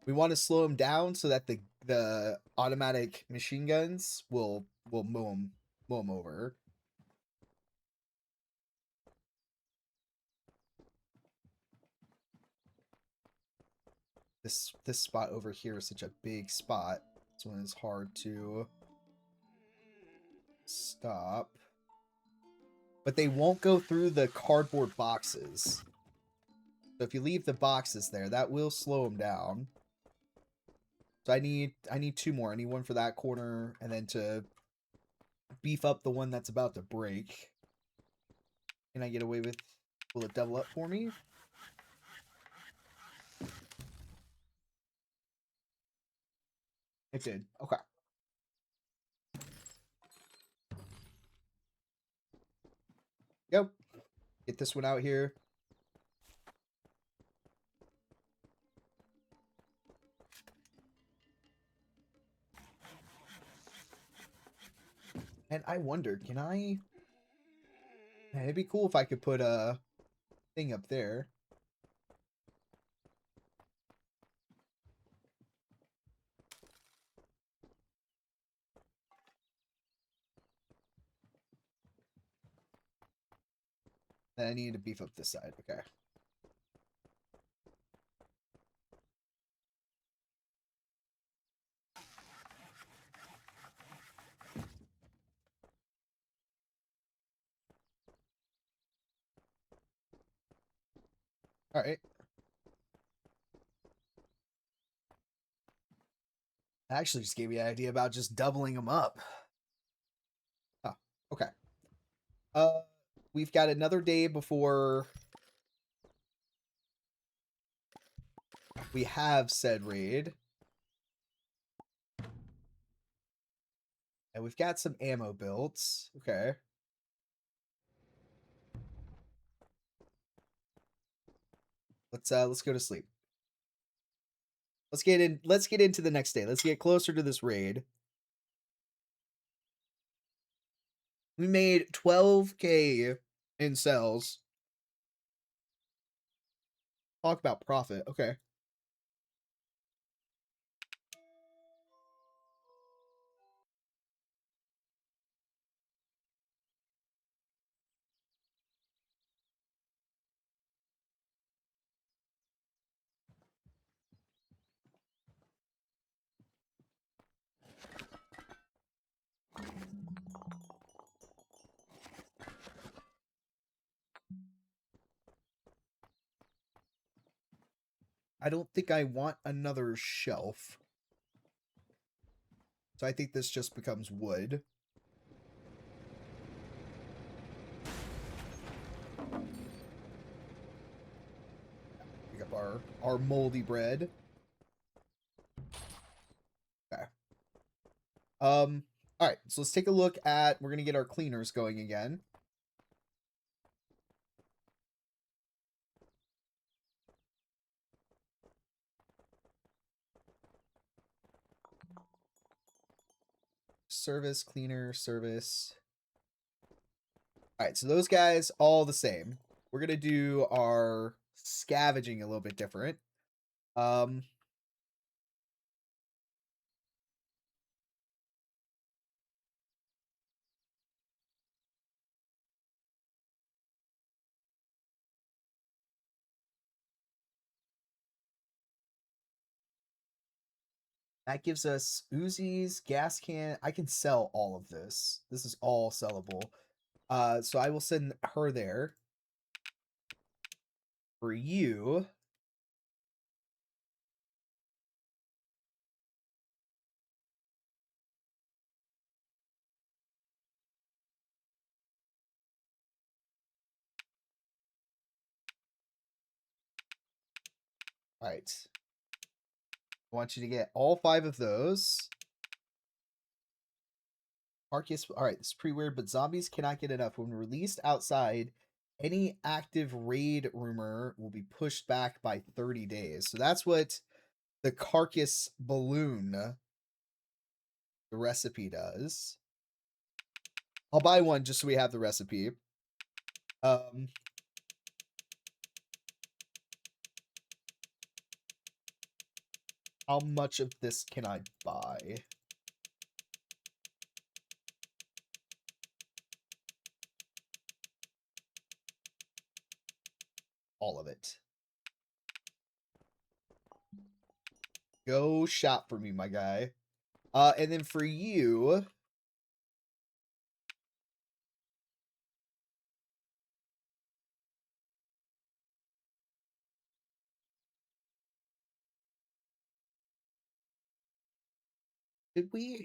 A: We want to slow him down so that the automatic machine guns will mow him over. This spot over here is such a big spot. This one is hard to stop. But they won't go through the cardboard boxes. So if you leave the boxes there, that will slow them down. So I need 2 more. I need one for that corner, and then to beef up the one that's about to break. Can I get away with... Will it double up for me? It did. Okay. Go. Get this one out here. And I wonder, can I... It'd be cool if I could put a thing up there. And I need to beef up this side. Okay. Alright. Actually just gave me an idea about just doubling them up. Oh, okay. We've got another day before we have said raid. And we've got some ammo builds. Okay. Let's go to sleep. Let's get into the next day. Let's get closer to this raid. We made 12K in sales. Talk about profit. Okay. I don't think I want another shelf. So I think this just becomes wood. Pick up our moldy bread. Okay. Alright, so let's take a look at, we're gonna get our cleaners going again. Service, cleaner, service. Alright, so those guys, all the same. We're gonna do our scavenging a little bit different. That gives us Uzis, gas can. I can sell all of this. This is all sellable. So I will send her there. For you, all right. I want you to get all 5 of those. Marcus, all right, this is pretty weird, but zombies cannot get enough. When released outside, any active raid rumor will be pushed back by 30 days. So that's what the carcass balloon, the recipe does. I'll buy one just so we have the recipe. How much of this can I buy? All of it. Go shop for me, my guy. And then for you,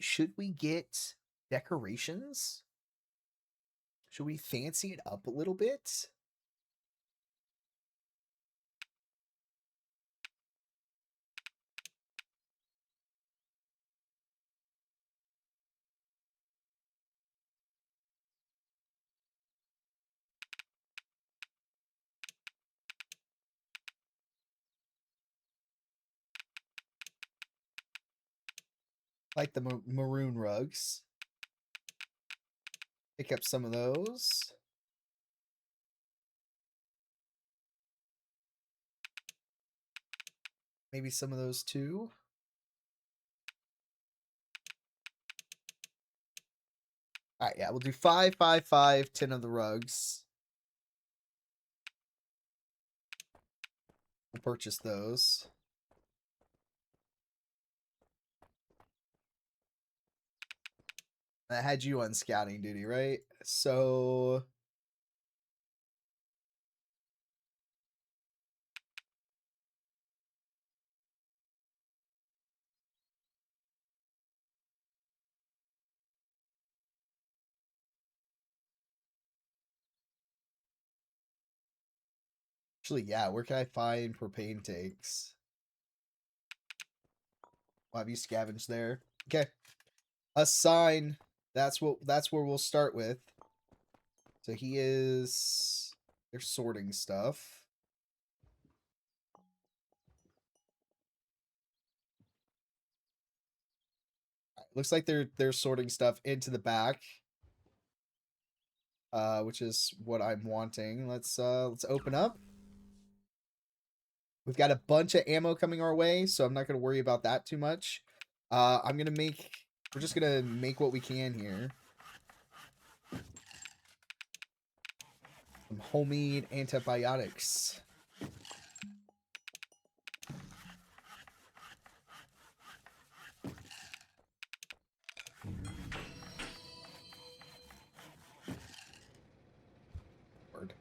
A: should we get decorations? Should we fancy it up a little bit? Like the maroon rugs. Pick up some of those. Maybe some of those too. All right, yeah, we'll do 5, 5, 5, 10 of the rugs. We'll purchase those. I had you on scouting duty, right? So actually, yeah, where can I find propane tanks? I'll have you scavenge there. Okay. Assign. That's where we'll start with. So they're sorting stuff. Looks like they're sorting stuff into the back. Which is what I'm wanting. Let's open up. We've got a bunch of ammo coming our way, so I'm not gonna worry about that too much. We're just gonna make what we can here. Some homemade antibiotics. Word.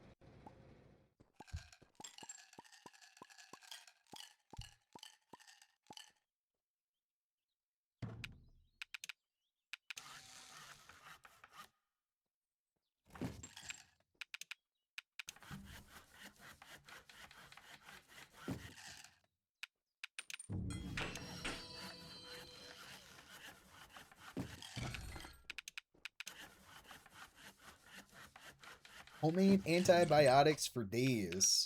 A: Homemade antibiotics for days.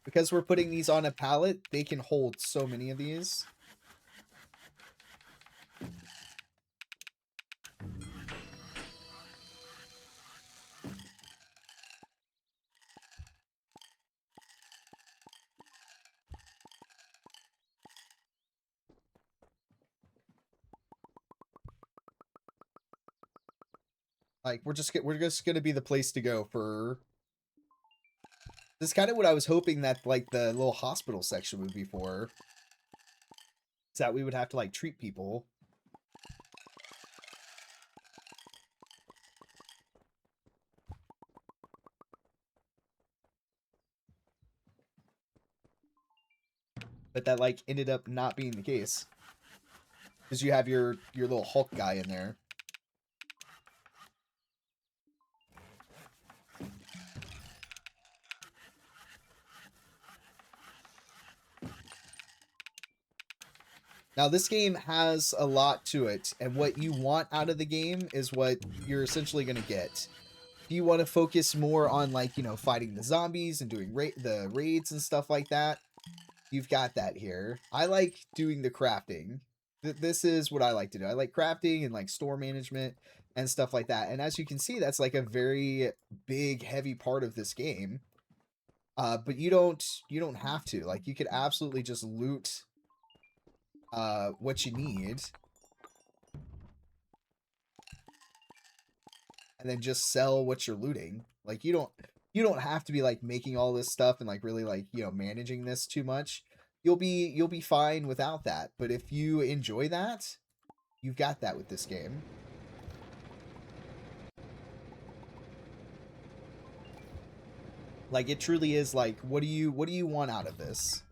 A: Because we're putting these on a pallet, they can hold so many of these. Like we're just gonna be the place to go for. This is kind of what I was hoping that like the little hospital section would be for. Is that we would have to like treat people. But that like ended up not being the case. Because you have your little Hulk guy in there. Now, this game has a lot to it, and what you want out of the game is what you're essentially going to get. If you want to focus more on, like, you know, fighting the zombies and doing the raids and stuff like that, you've got that here. I like doing the crafting. This is what I like to do. I like crafting and, like, store management and stuff like that. And as you can see, that's, like, a very big, heavy part of this game. But you don't have to. Like, you could absolutely just loot what you need and then just sell what you're looting. Like you don't have to be like making all this stuff and like really like, you know, managing this too much. You'll be fine without that. But if you enjoy that, you've got that with this game. Like it truly is like what do you want out of this?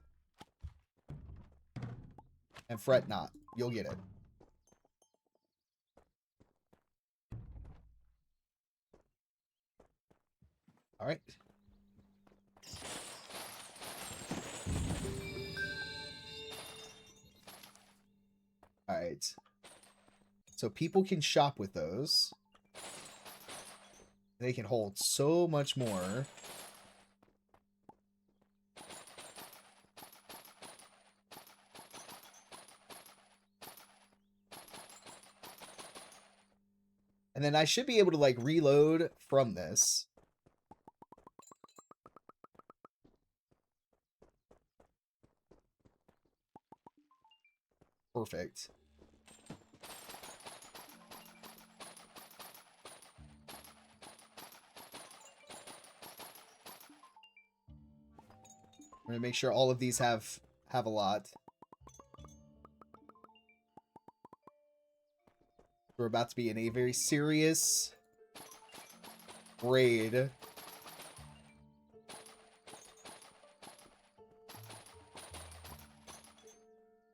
A: And fret not. You'll get it. All right. All right. So people can shop with those. They can hold so much more. And then I should be able to like reload from this. Perfect. I'm gonna make sure all of these have a lot. We're about to be in a very serious raid.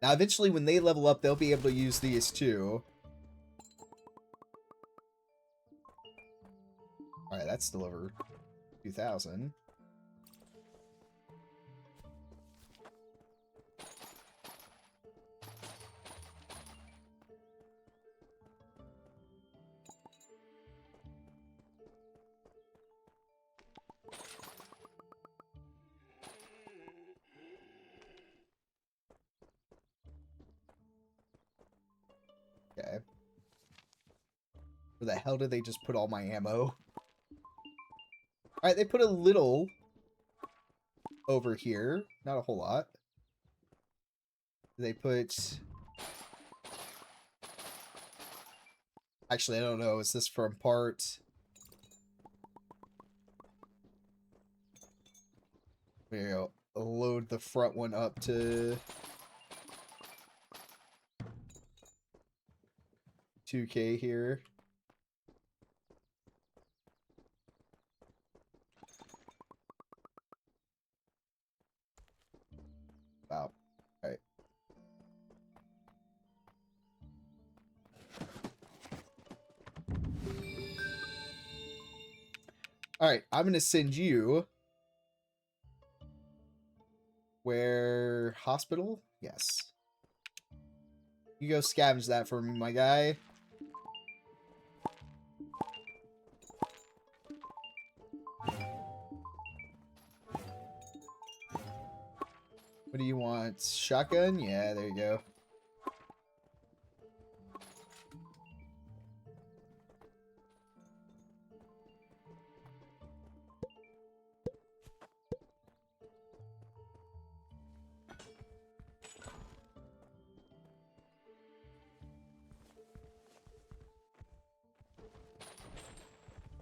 A: Now, eventually, when they level up, they'll be able to use these too. Alright, that's still over 2,000. Okay. Where the hell did they just put all my ammo? Alright, they put a little over here. Not a whole lot. They put... Actually, I don't know. Is this from part... There you go. Load the front one up to 2K here. Wow. Alright. Alright, I'm gonna send you... Where... Hospital? Yes. You go scavenge that for me, my guy. What do you want? Shotgun? Yeah, there you go.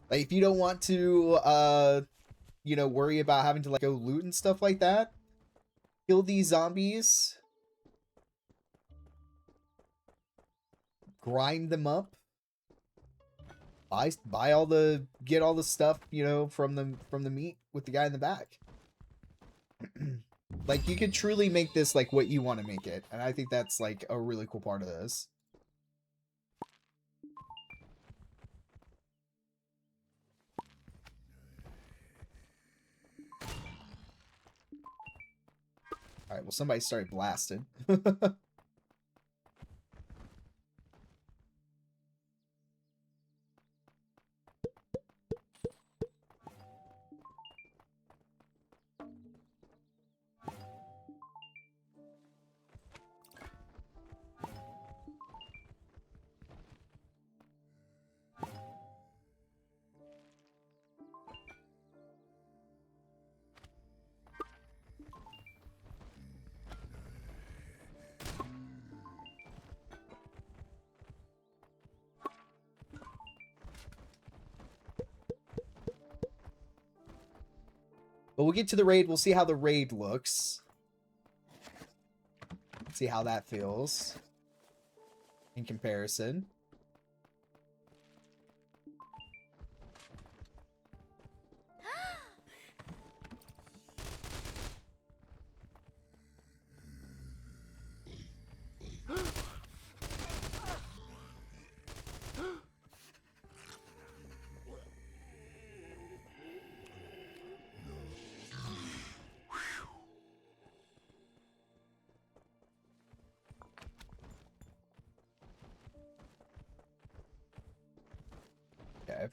A: Like, if you don't want to, you know, worry about having to, like, go loot and stuff like that, kill these zombies, grind them up, buy all the, get all the stuff, you know, from the meat with the guy in the back. Like, you could truly make this, like, what you want to make it, and I think that's, like, a really cool part of this. Alright, well, somebody started blasting. But we'll get to the raid. We'll see how the raid looks. See how that feels in comparison. Okay.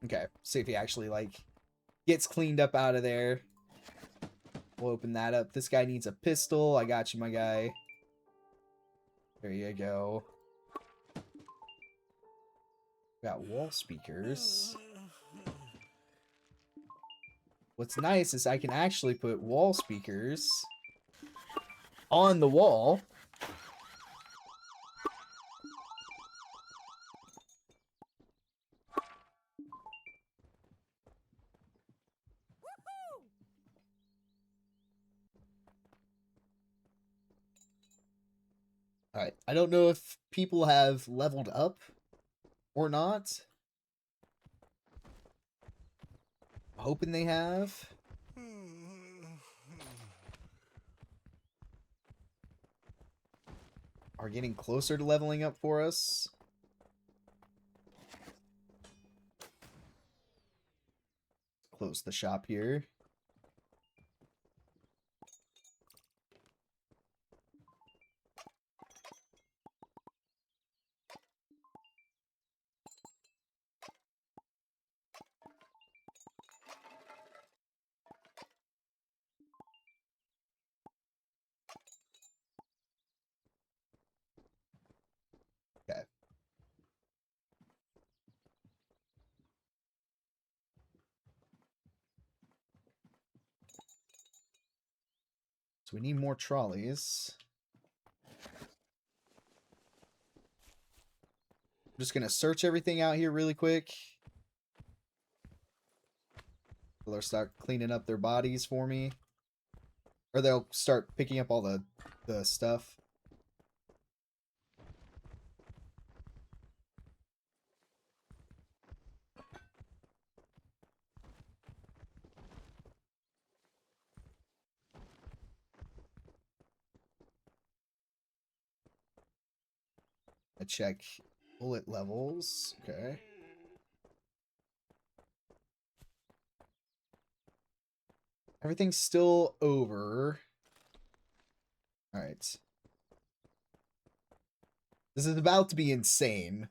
A: Okay, see if he actually, like, gets cleaned up out of there. We'll open that up. This guy needs a pistol. I got you, my guy. There you go. Got wall speakers. What's nice is I can actually put wall speakers on the wall. Alright, I don't know if people have leveled up or not. I'm hoping they have. Are getting closer to leveling up for us. Close the shop here. So we need more trolleys. I'm just gonna search everything out here really quick. They'll start cleaning up their bodies for me. Or they'll start picking up all the stuff. I check bullet levels. Okay. Everything's still over. Alright. This is about to be insane.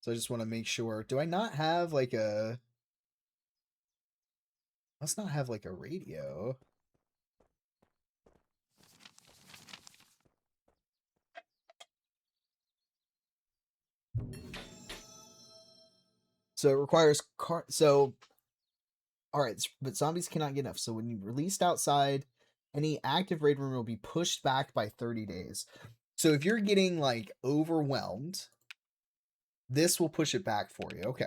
A: So I just want to make sure. Do I not have like a... Must not have like a radio. So it requires car. So, all right, but zombies cannot get enough. So when you released outside, any active raid room will be pushed back by 30 days. So if you're getting like overwhelmed, this will push it back for you. Okay.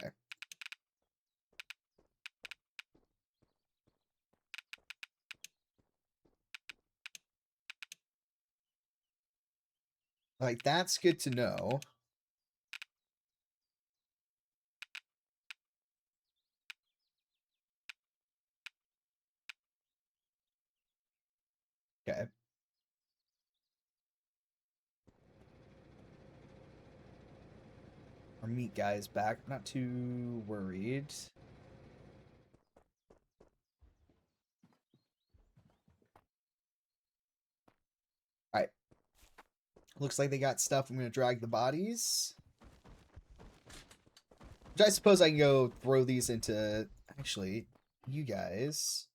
A: Like, that's good to know. Okay. Our meat guy is back. Not too worried. Alright. Looks like they got stuff. I'm going to drag the bodies. Which I suppose I can go throw these into... Actually, you guys...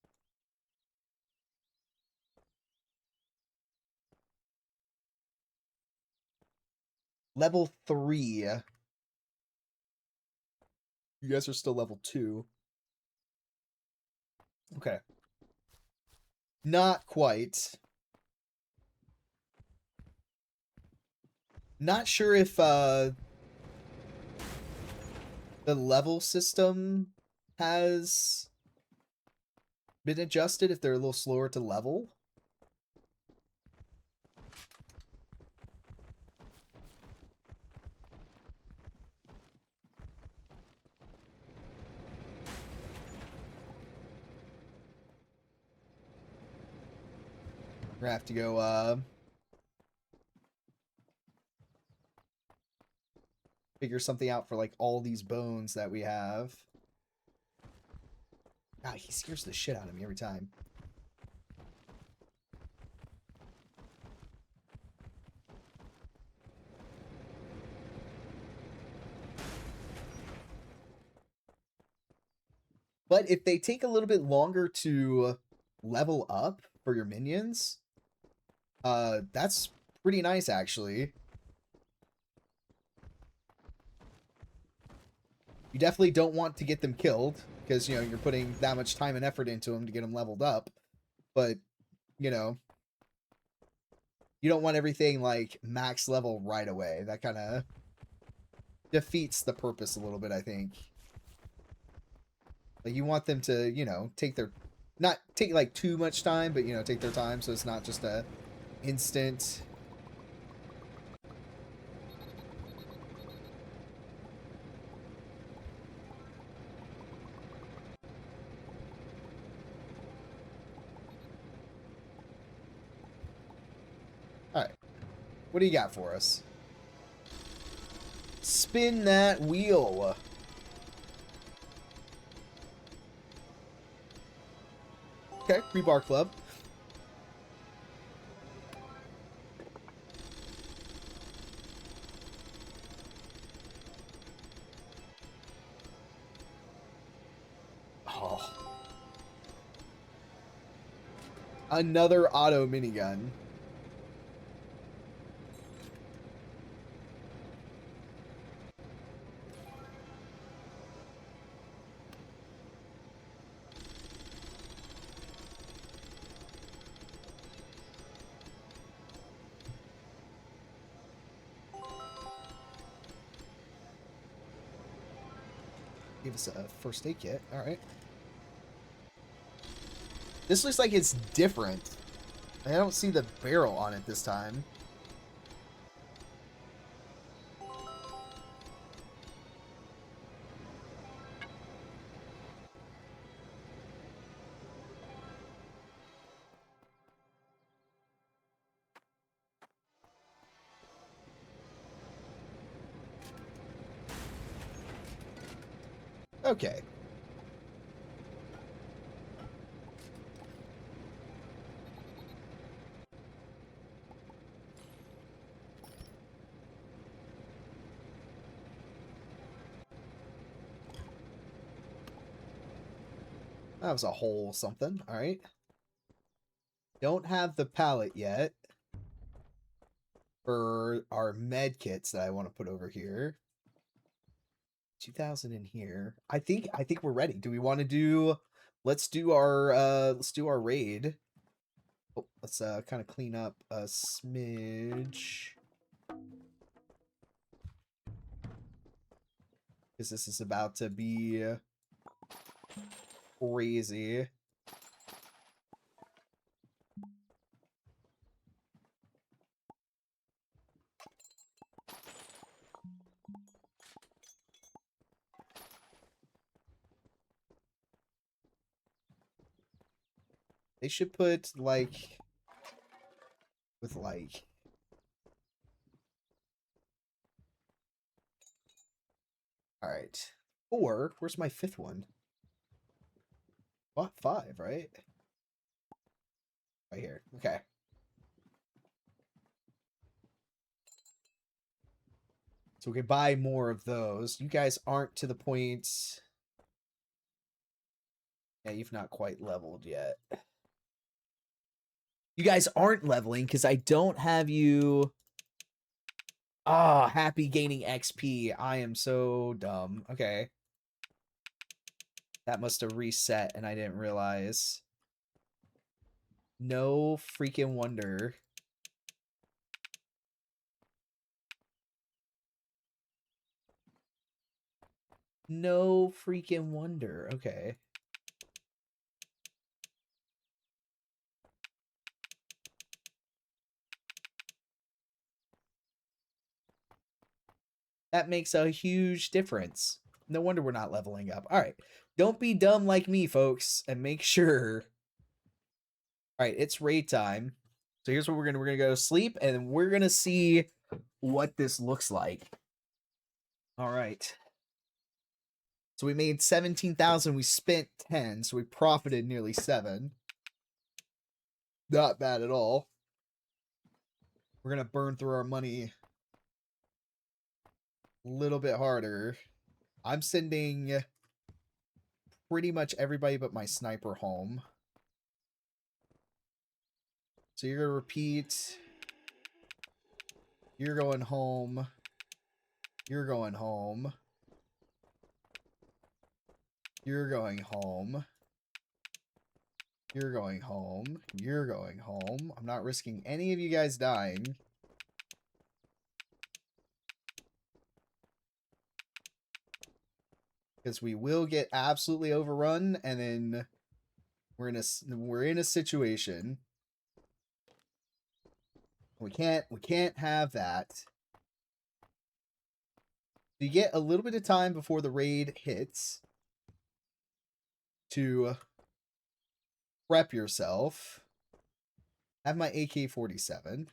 A: Level 3. You guys are still level 2. Okay. Not quite. Not sure if the level system has been adjusted, if they're a little slower to level. We're gonna have to go figure something out for like all these bones that we have. God, he scares the shit out of me every time. But if they take a little bit longer to level up for your minions, that's pretty nice actually. You definitely don't want to get them killed because, you know, you're putting that much time and effort into them to get them leveled up. But, you know, you don't want everything like max level right away. That kind of defeats the purpose a little bit, I think. Like, you want them to, you know, take their... Not take, like, too much time, but, you know, take their time so it's not just a instant... Alright. What do you got for us? Spin that wheel. Okay, Rebar Club. Oh. Another auto minigun. give us a first aid kit. All right. This looks like it's different. I don't see the barrel on it this time. Okay. That was a whole something. All right. Don't have the pallet yet for our med kits that I want to put over here. 2,000 in here. I think we're ready. Do we want to do let's do our raid. Oh, let's kind of clean up a smidge. Because this is about to be crazy. They should put like with like all right. 4. Where's my 5th one? What? 5, right? Right here. Okay. So we can buy more of those. You guys aren't to the point. Yeah, you've not quite leveled yet. You guys aren't leveling because I don't have you. Ah, happy gaining XP. I am so dumb. Okay. That must have reset and I didn't realize. No freaking wonder. No freaking wonder. Okay. That makes a huge difference. No wonder we're not leveling up. All right. Don't be dumb like me, folks, and make sure. All right, it's raid time. So here's what we're gonna go to sleep, and we're gonna see what this looks like. All right. So we made 17,000. We spent 10, so we profited nearly 7. Not bad at all. We're gonna burn through our money a little bit harder. I'm sending pretty much everybody but my sniper home. So you're gonna repeat. You're going home. You're going home. You're going home. You're going home. You're going home. I'm not risking any of you guys dying. Because we will get absolutely overrun, and then we're in a situation. We can't have that. You get a little bit of time before the raid hits to prep yourself. Have my AK-47.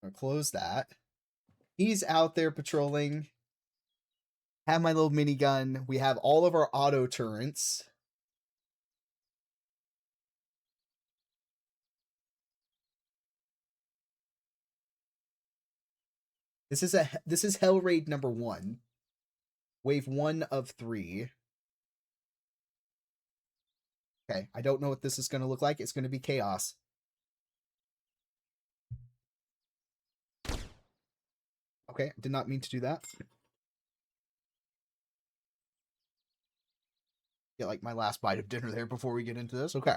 A: I'll close that. He's out there patrolling. Have my little minigun. We have all of our auto turrets. This is Hellraid number 1. Wave 1 of 3. Okay, I don't know what this is going to look like. It's going to be chaos. Okay, did not mean to do that. Get like my last bite of dinner there before we get into this. Okay.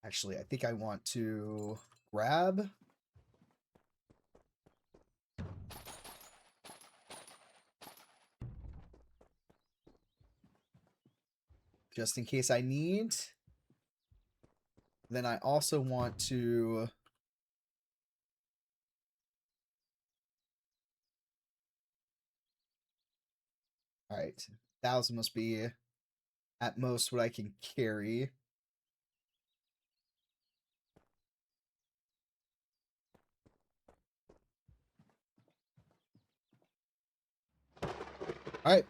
A: Actually, I think I want to grab... just in case I need. Then I also want to... Alright, 1,000 must be at most what I can carry. Alright,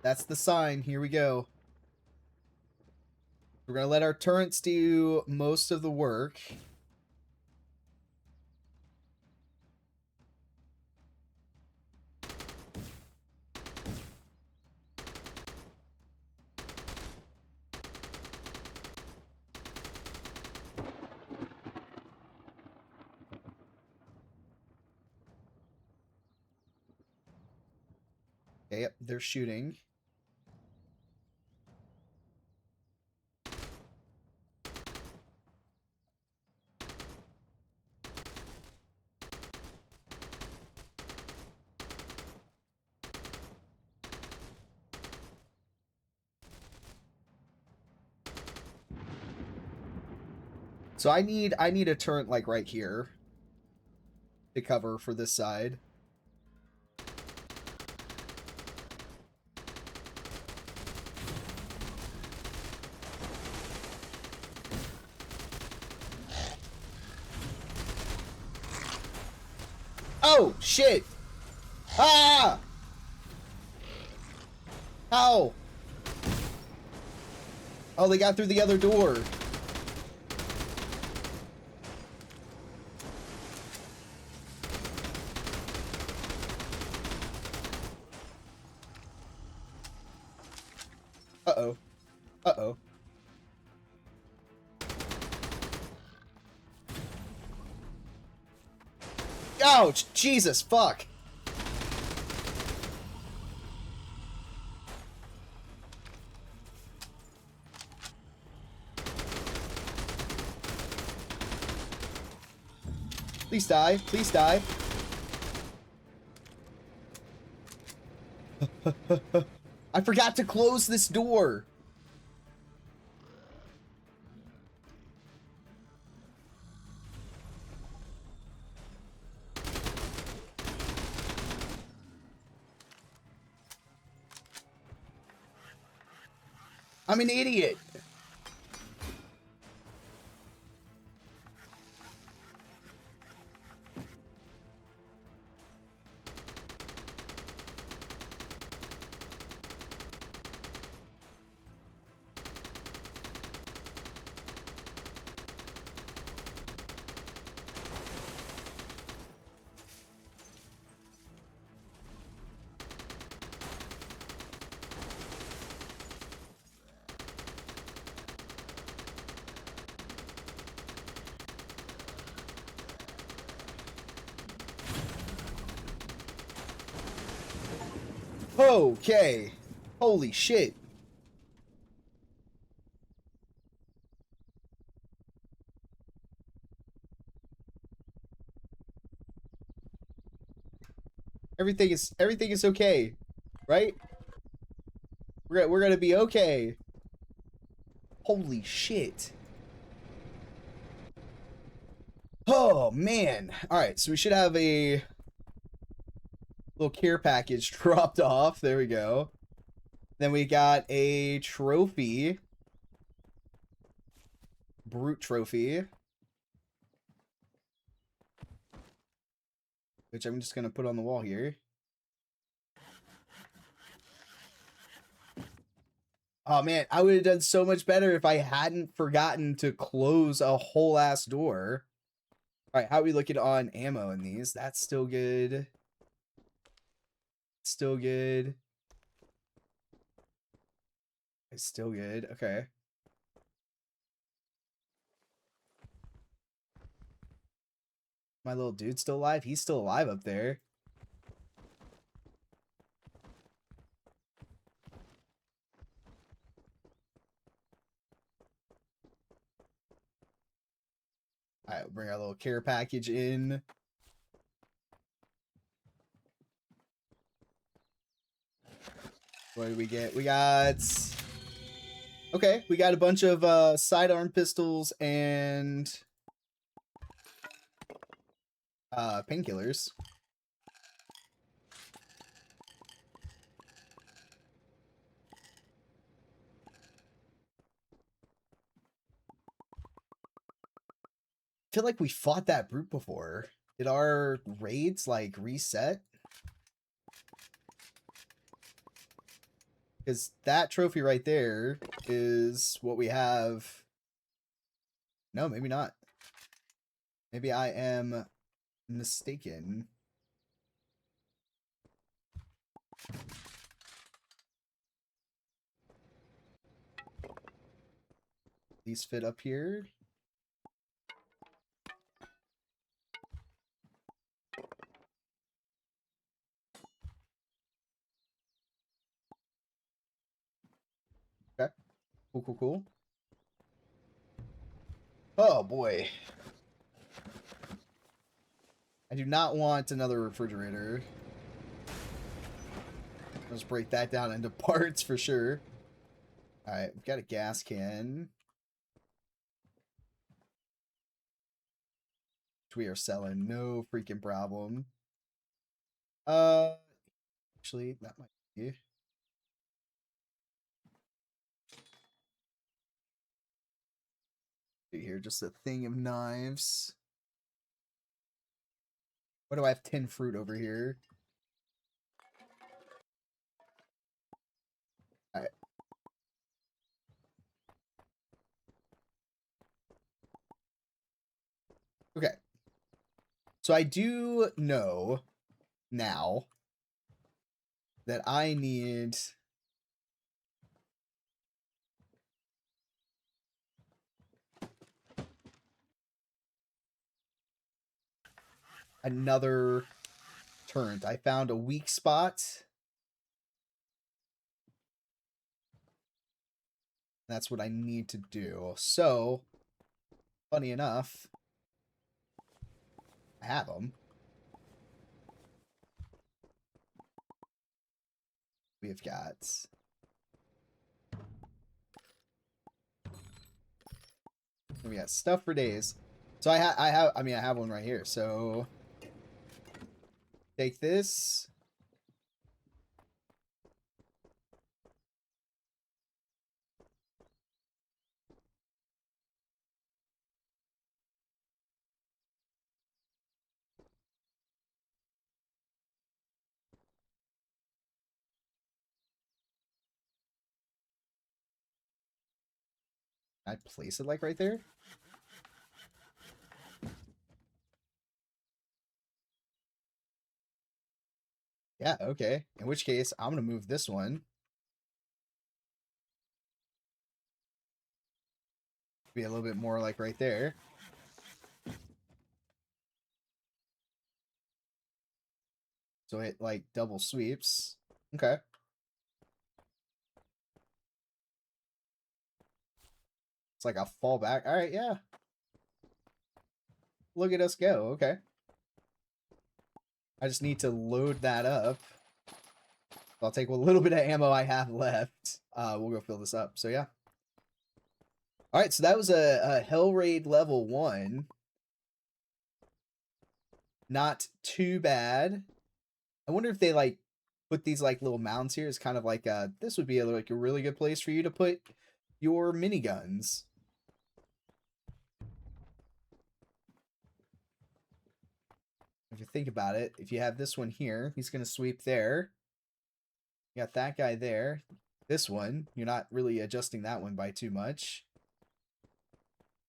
A: that's the sign. Here we go. We're going to let our turrets do most of the work. Okay, yep, they're shooting. So I need a turret like right here to cover for this side. Oh, shit! Ah! How? Oh, they got through the other door. Uh-oh. Uh-oh. Ouch! Jesus, fuck! Please die. Please die. I forgot to close this door. I'm an idiot. Okay. Holy shit. Everything is okay, right? We're gonna be okay. Holy shit. Oh man. All right, so we should have a little care package dropped off. There we go. Then we got a trophy. Brute trophy. Which I'm just gonna put on the wall here. Oh man, I would have done so much better if I hadn't forgotten to close a whole ass door. Alright, how are we looking on ammo in these? That's still good. Still good. It's still good. Okay. My little dude's still alive? He's still alive up there. All right, we'll bring our little care package in. What do we get? We got... Okay, we got a bunch of sidearm pistols and painkillers. I feel like we fought that brute before. Did our raids like reset? Because that trophy right there is what we have. No, maybe not. Maybe I am mistaken. These fit up here. Okay. Cool, cool, cool. Oh boy. I do not want another refrigerator. Let's break that down into parts for sure. Alright, we've got a gas can. Which we are selling, no freaking problem. Actually, that might be. Here, just a thing of knives. What do I have? 10 fruit over here. Alright. Okay. So I do know now that I need another turret. I found a weak spot. That's what I need to do. So, funny enough, I have them. We've got... We got stuff for days. So I have one right here. So take this. I place it like right there. Yeah, okay. In which case, I'm going to move this one. Be a little bit more like right there. So it like double sweeps. Okay. It's like a fallback. All right, yeah. Look at us go. Okay. I just need to load that up. I'll take a little bit of ammo I have left. We'll go fill this up. So yeah. All right, so that was a Hellraid level 1. Not too bad. I wonder if they like put these like little mounds here. It's kind of like this would be like a really good place for you to put your miniguns. If you think about it, if you have this one here, he's going to sweep there. You got that guy there. This one, you're not really adjusting that one by too much.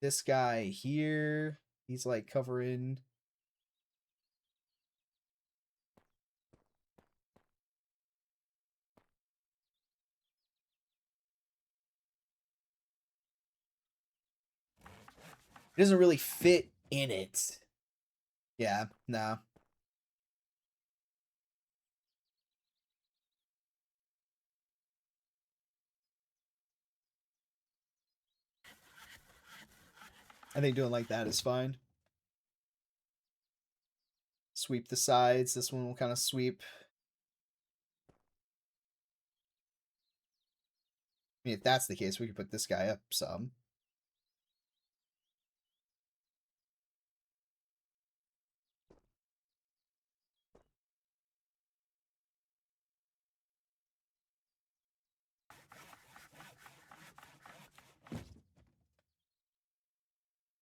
A: This guy here, he's like covering... It doesn't really fit in it. Yeah, no. I think doing like that is fine. Sweep the sides. This one will kind of sweep. I mean, if that's the case, we could put this guy up some.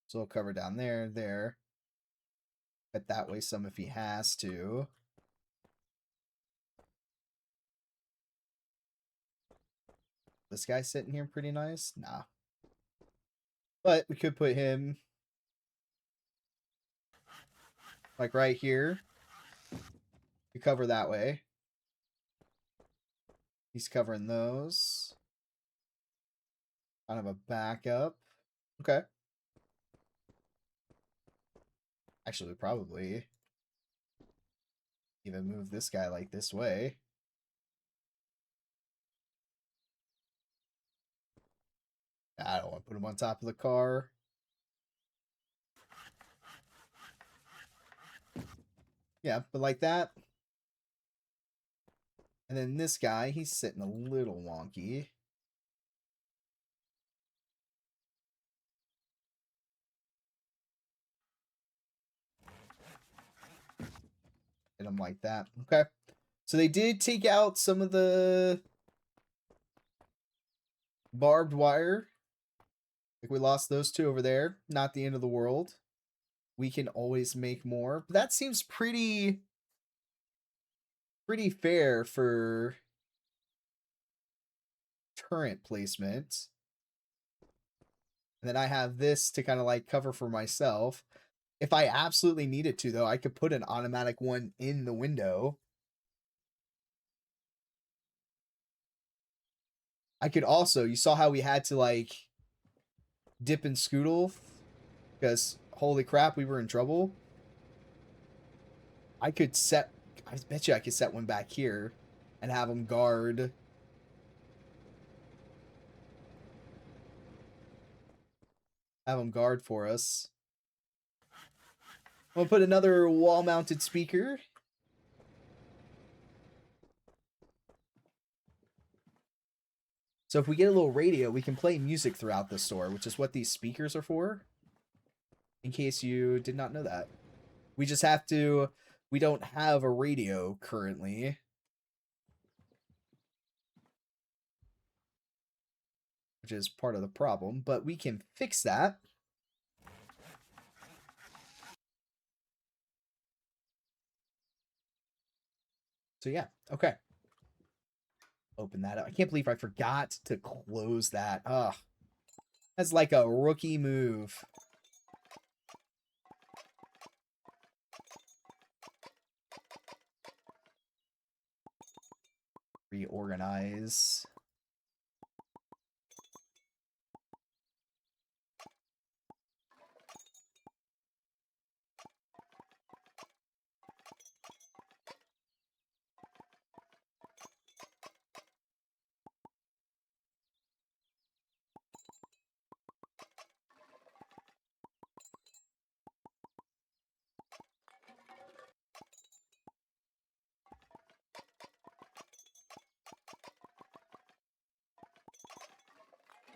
A: So he'll cover down there, there. But that way some if he has to. This guy sitting here pretty nice? Nah. But we could put him like right here. We cover that way. He's covering those. Kind of a backup. Okay. Actually, we probably even move this guy like this way. I don't want to put him on top of the car. Yeah, but like that. And then this guy, he's sitting a little wonky. Hit him like that. Okay. So they did take out some of the barbed wire. Like we lost those two over there. Not the end of the world. We can always make more. But that seems pretty fair for turret placement. And then I have this to kind of like cover for myself. If I absolutely needed to, though, I could put an automatic one in the window. I could also, you saw how we had to like dip and scootle because holy crap, we were in trouble. I could set, I bet you I could set one back here and have them guard. Have them guard for us. We'll put another wall-mounted speaker. So if we get a little radio, we can play music throughout the store, which is what these speakers are for. In case you did not know that. We just have to, we don't have a radio currently. Which is part of the problem, but we can fix that. So yeah, okay. Open that up. I can't believe I forgot to close that. Ugh. That's like a rookie move. Reorganize.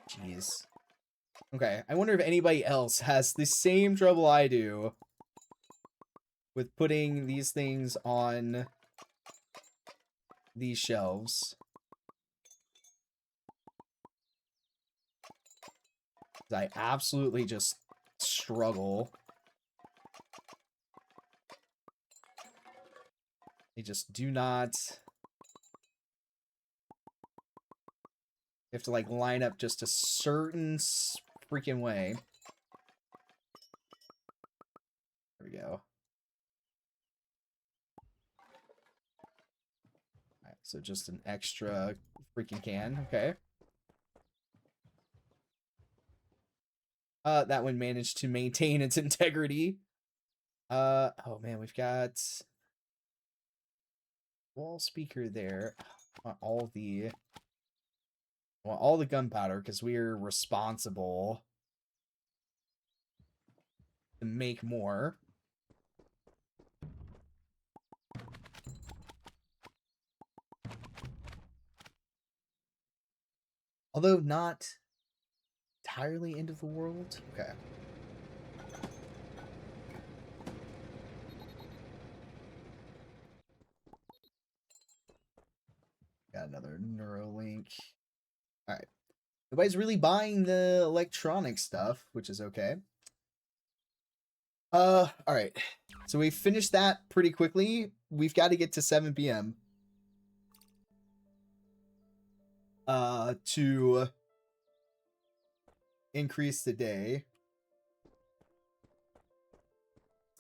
A: Jeez. Okay, I wonder if anybody else has the same trouble I do with putting these things on these shelves. I absolutely just struggle. They just do not... You have to like line up just a certain freaking way. There we go. Alright, so just an extra freaking can. Okay. That one managed to maintain its integrity. Oh man, we've got wall speaker there. I want all the gunpowder because we're responsible to make more. Although not entirely end of the world. Okay. Got another Neuralink. Alright. Nobody's really buying the electronic stuff, which is okay. Alright. So we finished that pretty quickly. We've got to get to 7 p.m. To increase the day.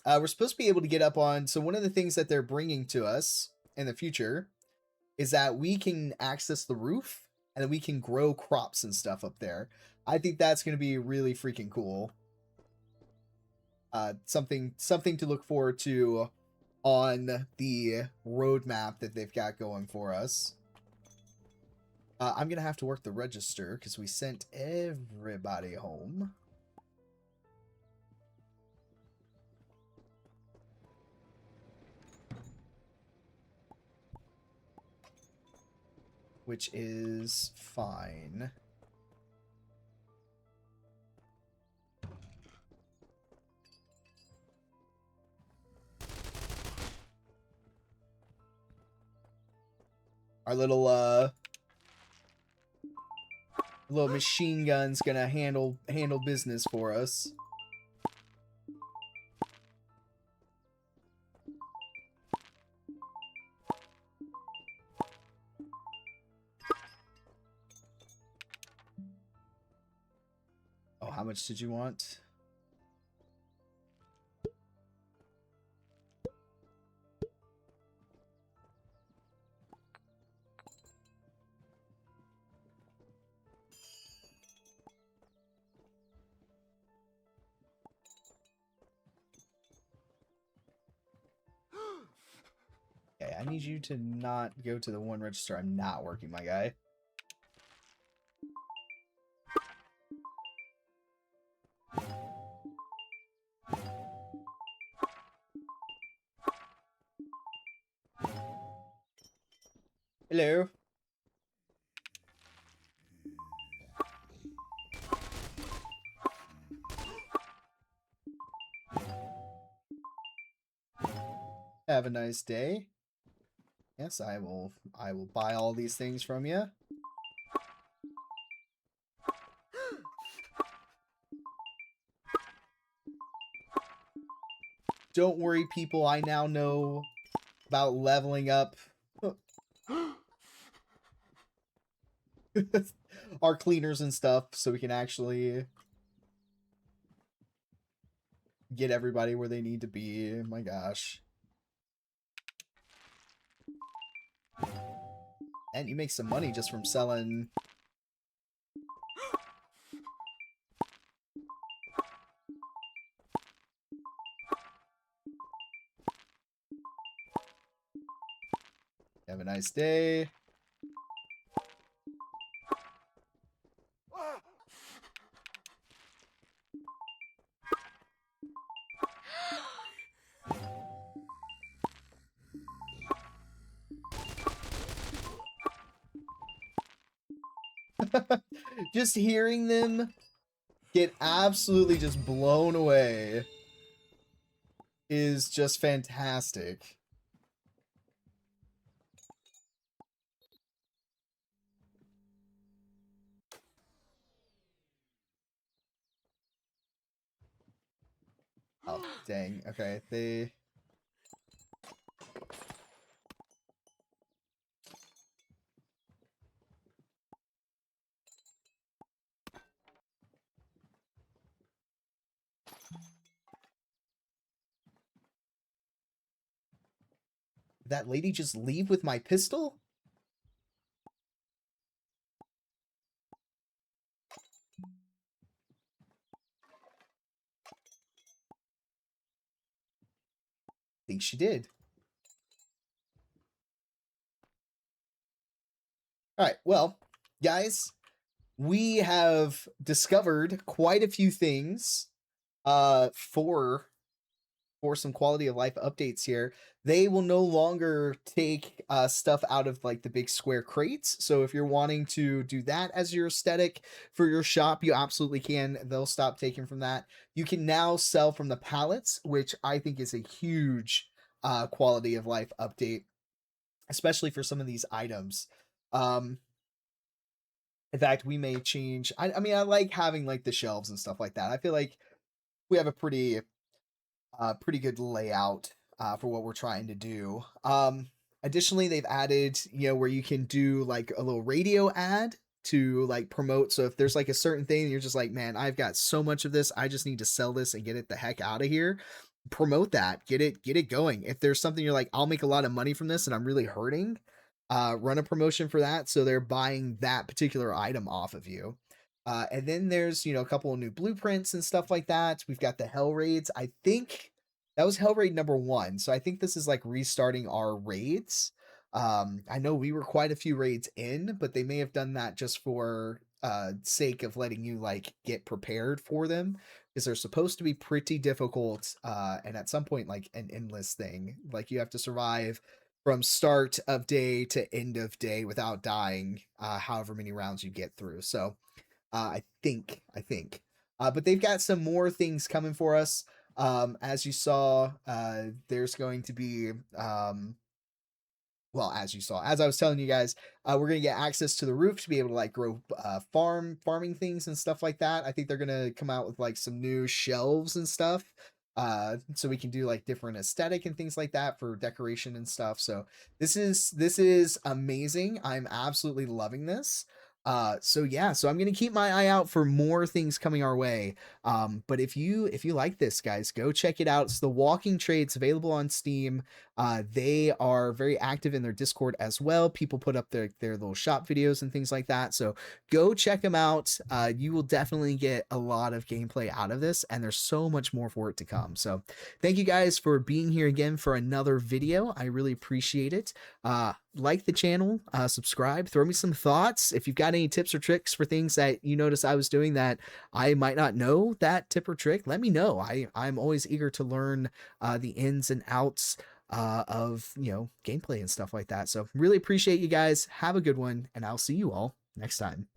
A: We're supposed to be able to get up on... So one of the things that they're bringing to us in the future is that we can access the roof and then we can grow crops and stuff up there. I think that's going to be really freaking cool. Something to look forward to on the roadmap that they've got going for us. I'm going to have to work the register because we sent everybody home. Which is fine. Our little machine gun's gonna handle business for us. Oh, how much did you want? Okay, I need you to not go to the one register I'm not working, my guy. Hello. Have a nice day. Yes, I will buy all these things from you. Don't worry, people, I now know about leveling up our cleaners and stuff so we can actually get everybody where they need to be. My gosh. And you make some money just from selling. Have a nice day. Just hearing them get absolutely just blown away is just fantastic. Oh, dang. Okay, they... Did that lady just leave with my pistol? I think she did. Alright, well, guys, we have discovered quite a few things for for some quality of life updates here. They will no longer take stuff out of like the big square crates. So if you're wanting to do that as your aesthetic for your shop, you absolutely can. They'll stop taking from that. You can now sell from the pallets, which I think is a huge quality of life update, especially for some of these items. Um, in fact, we may change. I mean, I like having like the shelves and stuff like that. I feel like we have a pretty good layout for what we're trying to do. Additionally, they've added, where you can do like a little radio ad to like promote. So if there's like a certain thing, you're just like, man, I've got so much of this, I just need to sell this and get it the heck out of here. Promote that, get it going. If there's something you're like, I'll make a lot of money from this and I'm really hurting, run a promotion for that. So they're buying that particular item off of you. And then there's, a couple of new blueprints and stuff like that. We've got the Hellraids. I think that was Hellraid number 1. So I think this is like restarting our raids. I know we were quite a few raids in, but they may have done that just for sake of letting you like get prepared for them, because they're supposed to be pretty difficult, and at some point like an endless thing. Like you have to survive from start of day to end of day without dying, however many rounds you get through. So I think. But they've got some more things coming for us. As you saw, there's going to be well, as you saw, as I was telling you guys, we're gonna get access to the roof to be able to like grow farming things and stuff like that. I think they're gonna come out with like some new shelves and stuff. So we can do like different aesthetic and things like that for decoration and stuff. So this is amazing. I'm absolutely loving this. So yeah, so I'm gonna keep my eye out for more things coming our way. But if you like this, guys, go check it out. It's the Walking Trades, available on Steam. They are very active in their Discord as well. People put up their little shop videos and things like that. So go check them out. You will definitely get a lot of gameplay out of this, and there's so much more for it to come. So thank you guys for being here again for another video. I really appreciate it. Like the channel, subscribe, throw me some thoughts. If you've got any tips or tricks for things that you notice I was doing that I might not know that tip or trick, let me know. I'm always eager to learn the ins and outs of gameplay and stuff like that. So really appreciate you guys. Have a good one, and I'll see you all next time.